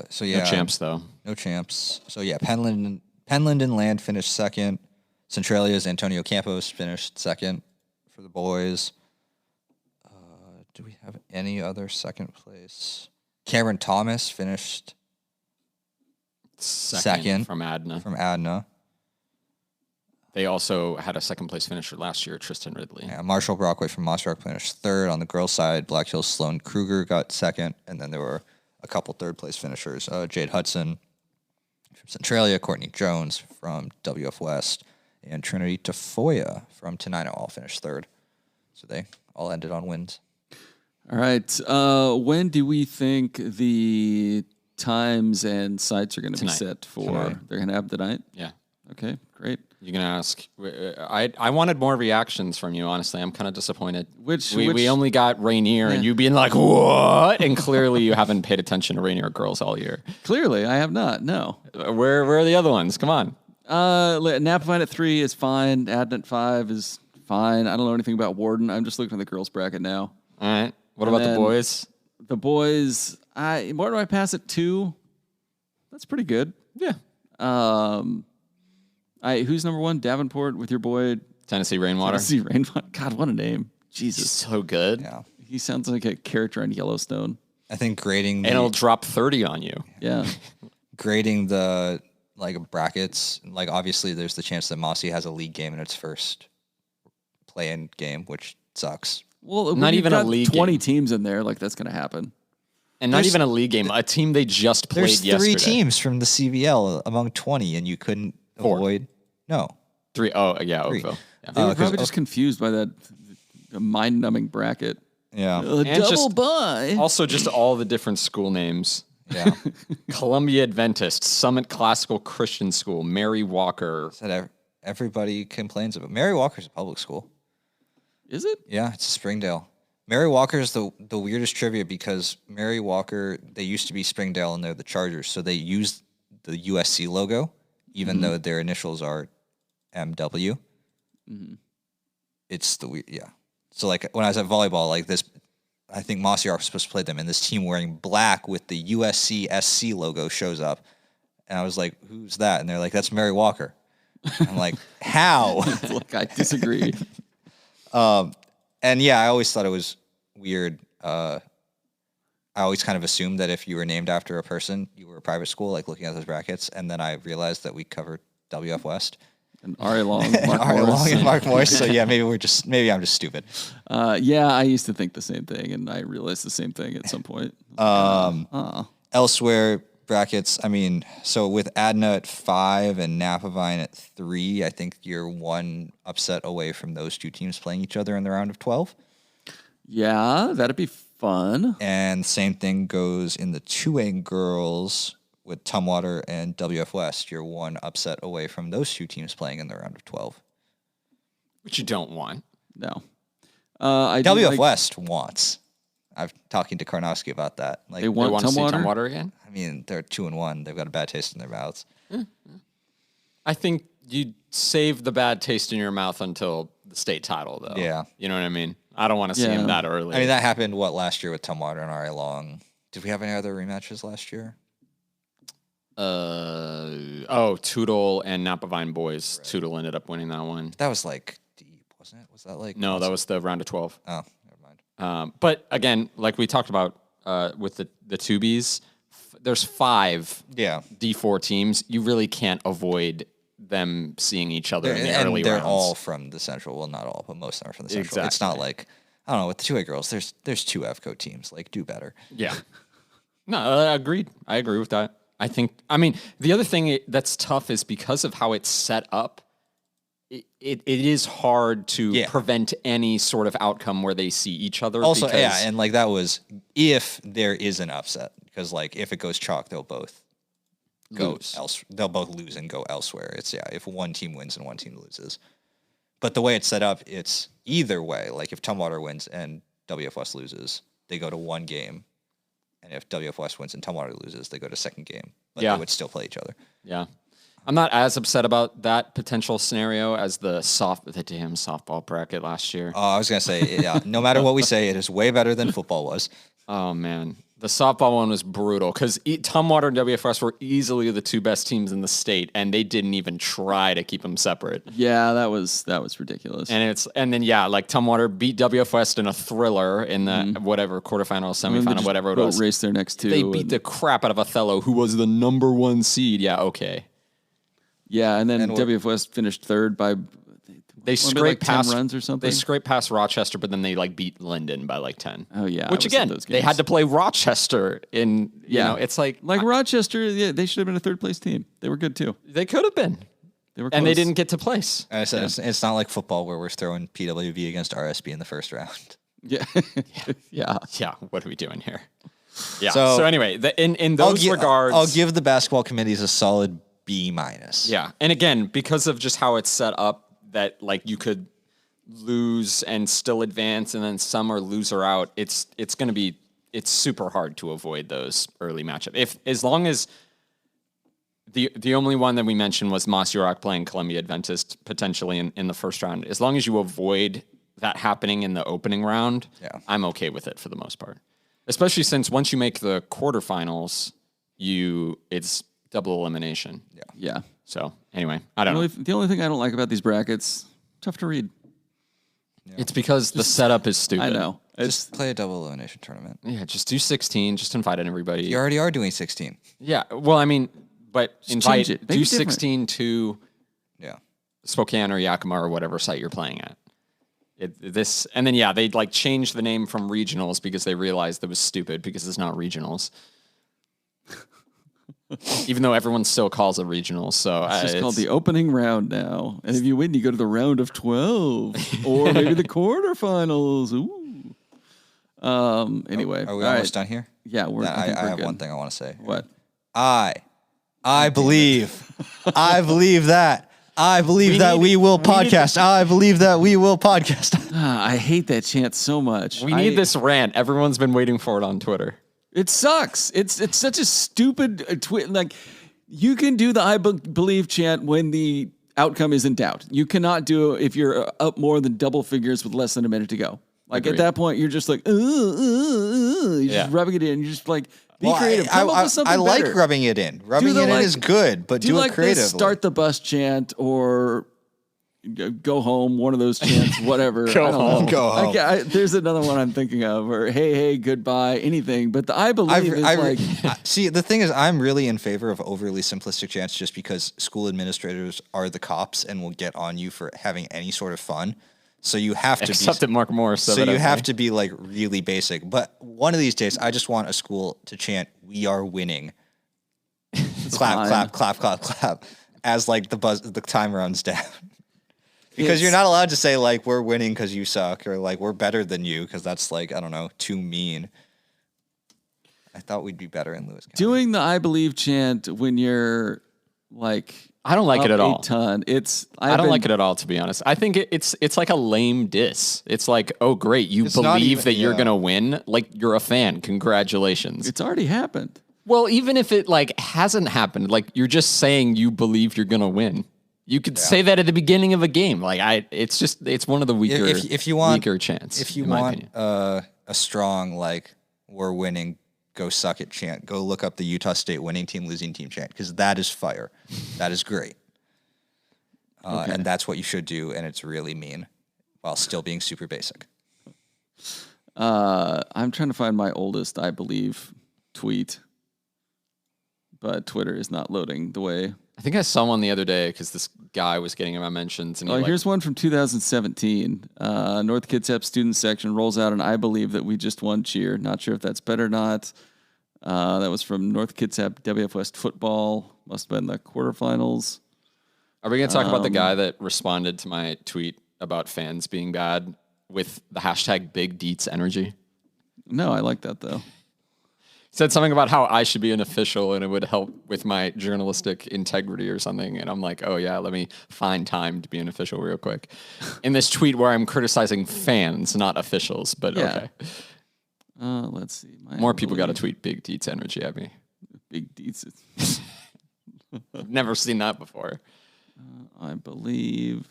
So yeah. No champs, though. No champs. So yeah, Penland and Land finished second. Centralia's Antonio Campos finished second for the boys. Do we have any other second place? Cameron Thomas finished second from Adna. They also had a second place finisher last year, Tristan Ridley. Yeah, Marshall Brockway from Moss Rock finished third. On the girls' side, Black Hills Sloan Kruger got second, and then there were a couple third place finishers. Jade Hudson from Centralia, Courtney Jones from WF West, and Trinity Tafoya from Tenino all finished third. So they all ended on wins. All right. When do we think the times and sites are going to be set for? Tonight. They're going to have tonight? Yeah. Okay, great. You're going to ask. I wanted more reactions from you, honestly. I'm kind of disappointed. We only got Rainier and you being like, what? And clearly you haven't paid attention to Rainier girls all year. Clearly, I have not, no. Where are the other ones? Come on. Napavine at 3 is fine. Adna at 5 is fine. I don't know anything about Warden. I'm just looking at the girls' bracket now. All right. What And about the then boys? The boys, Warden I pass at 2. That's pretty good. Yeah. Who's number 1? Davenport with your boy Tennessee Rainwater. Tennessee Rainwater. God, what a name. He's Jesus. so good. Yeah. He sounds like a character on Yellowstone. I think grading And it'll drop 30 on you. Yeah. the brackets, obviously there's the chance that Mossy has a league game in its first play-in game, which sucks. Well, Not when you've even a got league 20 game. teams in there, that's going to happen. And not even a league game. A team they just played There's yesterday. 3 teams from the CVL among 20, and you couldn't 4. avoid. No. 3. Oh, yeah. 3. Oakville. Yeah. They were 'cause probably just confused by that mind-numbing bracket. Yeah. A And double just- bye. Also, just all the different school names. Yeah. Columbia Adventist, Summit Classical Christian School, Mary Walker. That everybody complains about. Mary Walker's a public school. Is it? Yeah, it's Springdale. Mary Walker's the weirdest trivia because Mary Walker, they used to be Springdale and they're the Chargers, so they used the USC logo, even though their initials are MW. It's the weird, yeah. So when I was at volleyball, this, I think Mossy Arp was supposed to play them, and this team wearing black with the USC SC logo shows up, and I was like, "Who's that?" And they're like, "That's Mary Walker." I'm like, "How?" Look, I disagree. And yeah, I always thought it was weird. I always kind of assumed that if you were named after a person, you were a private school, looking at those brackets. And then I realized that we covered WF West. And Ari Long, Mark Ari Morris. Long and Mark Morris. So yeah, maybe I'm just stupid. Yeah, I used to think the same thing, and I realized the same thing at some point. Elsewhere brackets, so with Adna at 5 and Napavine at 3, I think you're one upset away from those 2 teams playing each other in the round of 12. Yeah, that'd be fun. And same thing goes in the 2A girls with Tumwater and WF West. You're one upset away from those 2 teams playing in the round of 12. Which you don't want. No. I do WF West wants. I'm talking to Karnowski about that. They They want want to see Tumwater? Tumwater again? They're 2-1. They've got a bad taste in their mouths. I think you save the bad taste in your mouth until the state title, though. Yeah. You know what I mean? I don't want to see Yeah. him that early. That happened, last year with Tumwater and Ari Long. Did we have any other rematches last year? Tootle and Napavine boys. Right. Tootle ended up winning that one. That was deep, wasn't it? Was that No, that was the round of 12. Oh, never mind. But again, like we talked about with the 2Bs, there's 5 D4 teams. You really can't avoid them seeing each other in the early they're rounds. all from the Central. Well, not all, but most of them are from the Central. Exactly. It's not I don't know, with the 2A girls, there's 2 FCO teams. Do better. Yeah. No, I agreed. I agree with that. I mean, the other thing that's tough is because of how it's set up, it is hard to prevent any sort of outcome where they see each other. Also, and like that was if there is an upset, because like if it goes chalk, they'll both they'll both lose and go elsewhere. It's if one team wins and one team loses. But the way it's set up, it's either way. Like if Tumwater wins and WF West loses, they go to one game. And if WF West wins and Tumwater loses, they go to second game. But they would still play each other. Yeah. I'm not as upset about that potential scenario as the damn softball bracket last year. Oh, I was going to say, no matter what we say, it is way better than football was. Oh, man. The softball one was brutal because Tumwater and WFS were easily the two best teams in the state, and they didn't even try to keep them separate. Yeah, that was ridiculous. And then like Tumwater beat WFS in a thriller in the whatever quarterfinal, semifinal, whatever it was. Race their next two. They beat the crap out of Othello, who was the number 1 seed. Yeah, okay. Yeah, and then WFS finished third by they scraped past 10 runs or something. They scraped past Rochester, but then they beat Linden by 10. Oh yeah, which again they had to play Rochester in. You know, it's like Rochester. Yeah, they should have been a third place team. They were good too. They could have been. They were, and they didn't get to place. I said it's not like football where we're throwing PWV against RSB in the first round. Yeah, yeah. What are we doing here? Yeah. So anyway, in those regards, I'll give the basketball committees a solid B-. Yeah. And again, because of just how it's set up, that like you could lose and still advance, and then some are loser out, it's super hard to avoid those early matchups. As long as the only one that we mentioned was Mossy Rock playing Columbia Adventist potentially in the first round. As long as you avoid that happening in the opening round, I'm okay with it for the most part. Especially since once you make the quarterfinals, it's double elimination. Yeah. So anyway, I don't know. The only thing I don't like about these brackets, tough to read. Yeah. It's because the setup is stupid. I know. Just play a double elimination tournament. Yeah, just do 16. Just invite everybody. You already are doing 16. Yeah. Well, I mean, but just invite it. Do 16 to Spokane or Yakima or whatever site you're playing at. And then they like changed the name from regionals because they realized that was stupid because it's not regionals. Even though everyone still calls it regionals, so it's called the opening round now. And if you win, you go to the round of 12, or maybe the quarterfinals. Ooh. Anyway, are we almost done here? Yeah, I have good. one thing I want to say. What? I believe. I believe that. I believe that we will podcast. I believe that we will podcast. I hate that chant so much. We need this rant. Everyone's been waiting for it on Twitter. It sucks. It's such a stupid tweet. Like, you can do the I believe chant when the outcome is in doubt. You cannot do it if you're up more than double figures with less than a minute to go. Like, at that point, you're just like, you're just rubbing it in. You're just like, be creative. Come up with something better. Like rubbing it in. Rubbing it in is good, but do it creatively. Start the bus chant or go home, one of those chants, whatever. Go home. There's another one I'm thinking of, or hey, goodbye, anything. But the I believe is see, the thing is, I'm really in favor of overly simplistic chants just because school administrators are the cops and will get on you for having any sort of fun. So you have to except at Mark Morris. So you have to be like really basic. But one of these days, I just want a school to chant, "We are winning." Clap, clap, clap, clap, clap, as like the time runs down. Because you're not allowed to say, like, we're winning because you suck, or, like, we're better than you, because that's, like, I don't know, too mean. I thought we'd be better in Lewis County. Doing the I believe chant when you're, like... I don't like it at all. I don't like it at all, to be honest. I think it's like a lame diss. It's like, oh, great, you believe that you're going to win? Like, you're a fan. Congratulations. It's already happened. Well, even if it, like, hasn't happened, like, you're just saying you believe you're going to win. You could say that at the beginning of a game. Like it's one of the weaker weaker chants. If you want a strong, like, we're winning, go suck it chant, go look up the Utah State winning team, losing team chant, because that is fire. That is great. And that's what you should do, and it's really mean while still being super basic. I'm trying to find my oldest I believe tweet, but Twitter is not loading the way. I think I saw one the other day because this guy was getting in my mentions. And here's one from 2017. North Kitsap student section rolls out an I believe that we just won cheer. Not sure if that's better or not. That was from North Kitsap WF West football. Must have been the quarterfinals. Are we going to talk about the guy that responded to my tweet about fans being bad with the hashtag Big Deets Energy? No, I like that though. Said something about how I should be an official and it would help with my journalistic integrity or something. And I'm like, oh yeah, let me find time to be an official real quick. In this tweet where I'm criticizing fans, not officials, but Yeah. okay. Let's see. More people got to tweet Big Deets Energy at me. Big Deets. I've never seen that before. I believe.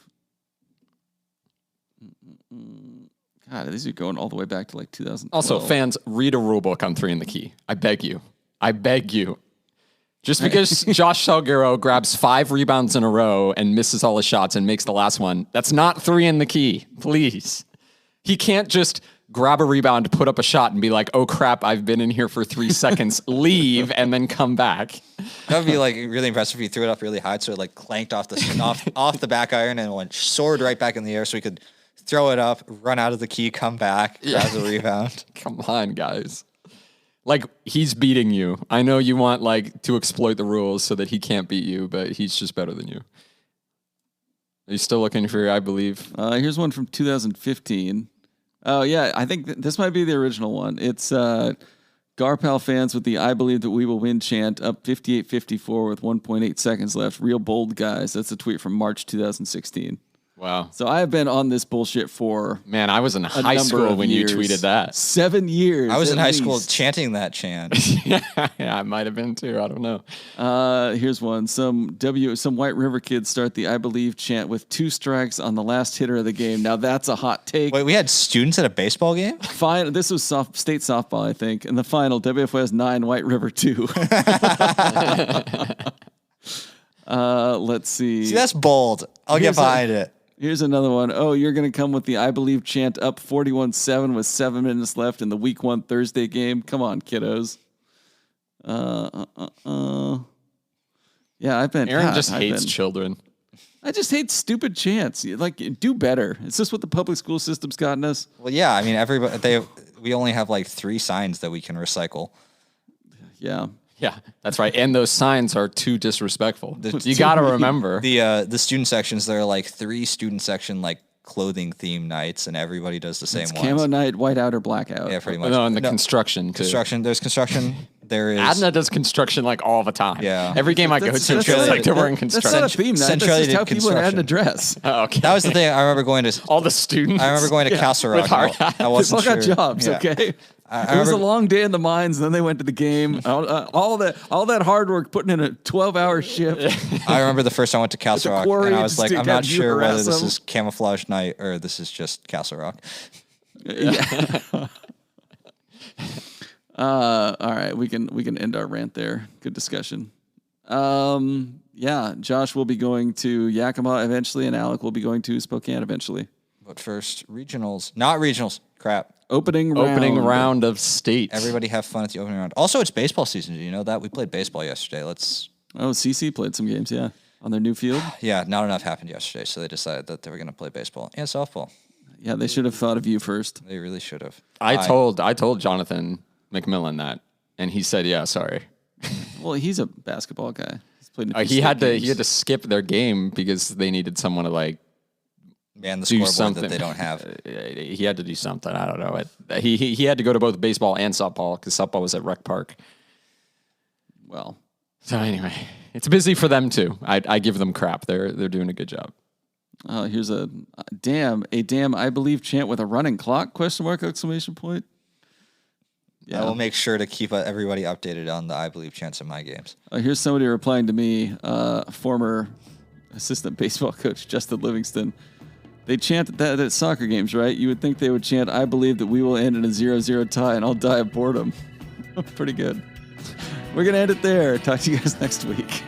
God, these are going all the way back to like 2012. Also, fans, read a rule book on 3 in the key. I beg you. I beg you. Just because Josh Salguero grabs 5 rebounds in a row and misses all his shots and makes the last one, that's not 3 in the key. Please. He can't just grab a rebound, put up a shot, and be like, oh crap, I've been in here for 3 seconds, leave, and then come back. That would be like really impressive if you threw it up really high, so it like clanked off the back iron and went soared right back in the air, so we could throw it up, run out of the key, come back, grab the rebound. Come on, guys. Like, he's beating you. I know you want like to exploit the rules so that he can't beat you, but he's just better than you. Are you still looking for I believe? Here's one from 2015. Oh, yeah, I think this might be the original one. It's Garpal fans with the I believe that we will win chant up 58-54 with 1.8 seconds left. Real bold guys. That's a tweet from March 2016. Wow. So I have been on this bullshit for Man, I was in high school when you tweeted that. 7 years. I was in high least. school chanting that chant. Yeah, I might have been too. I don't know. Here's one. Some White River kids start the I believe chant with 2 strikes on the last hitter of the game. Now that's a hot take. Wait, we had students at a baseball game? Fine. This was state softball, I think. In the final, WFS 9, White River 2. Let's see. See, that's bold. I'll get behind it. Here's another one. Oh, you're going to come with the I believe chant up 41-7 with 7 minutes left in the week 1 Thursday game. Come on, kiddos. Yeah, I've been. Aaron just hates children. I just hate stupid chants. Like, do better. Is this what the public school system's gotten us? Well, yeah. I mean, we only have like 3 signs that we can recycle. Yeah. Yeah, that's right. And those signs are too disrespectful. You got to remember. The student sections, there are like 3 student section like clothing theme nights, and everybody does the same It's ones. camo night, white out, or blackout. Yeah, pretty much. No, and the construction too. Construction. There's construction. There is. Adna does construction like all the time. Yeah. Every game I go to, it's like they're wearing That's not construction. a theme night. That's Centrally just how did people in Adna construction. dress. Oh, okay. That was the thing. I remember going to. all the students. I remember going to Castle Rock. with hard I hats. They wasn't all got sure. jobs, Yeah. okay? I It was a remember- long day in the mines, and then they went to the game. All that hard work putting in a 12-hour shift. I remember the first time I went to Castle Rock, quarry and I was just like, to I'm not have you sure whether harass this them. is camouflage night or this is just Castle Rock. All right, we can end our rant there. Good discussion. Yeah, Josh will be going to Yakima eventually, and Alec will be going to Spokane eventually. But first, regionals. Not regionals. Crap. Opening round of state. Everybody have fun at the opening round. Also, it's baseball season. Do you know that? We played baseball yesterday. Oh, CC played some games, yeah, on their new field. Yeah, not enough happened yesterday, so they decided that they were going to play baseball and softball. Yeah, they should have thought of you first. They really should have. I told Jonathan McMillan that, and he said, "Yeah, sorry." Well, he's a basketball guy. He's played. in a few He state had games. to skip their game because they needed someone to like Man, the do scoreboard something that they don't have. He had to do something. I don't know. He had to go to both baseball and softball because softball was at Rec Park. Well, So anyway, it's busy for them too. I give them crap. They're doing a good job. here's a damn I believe chant with a running clock ? Exclamation point. I will make sure to keep everybody updated on the I Believe chants in my games. Here's somebody replying to me, former assistant baseball coach Justin Livingston. They chant that at soccer games, right? You would think they would chant, I believe that we will end in a 0-0 tie and I'll die of boredom. Pretty good. We're going to end it there. Talk to you guys next week.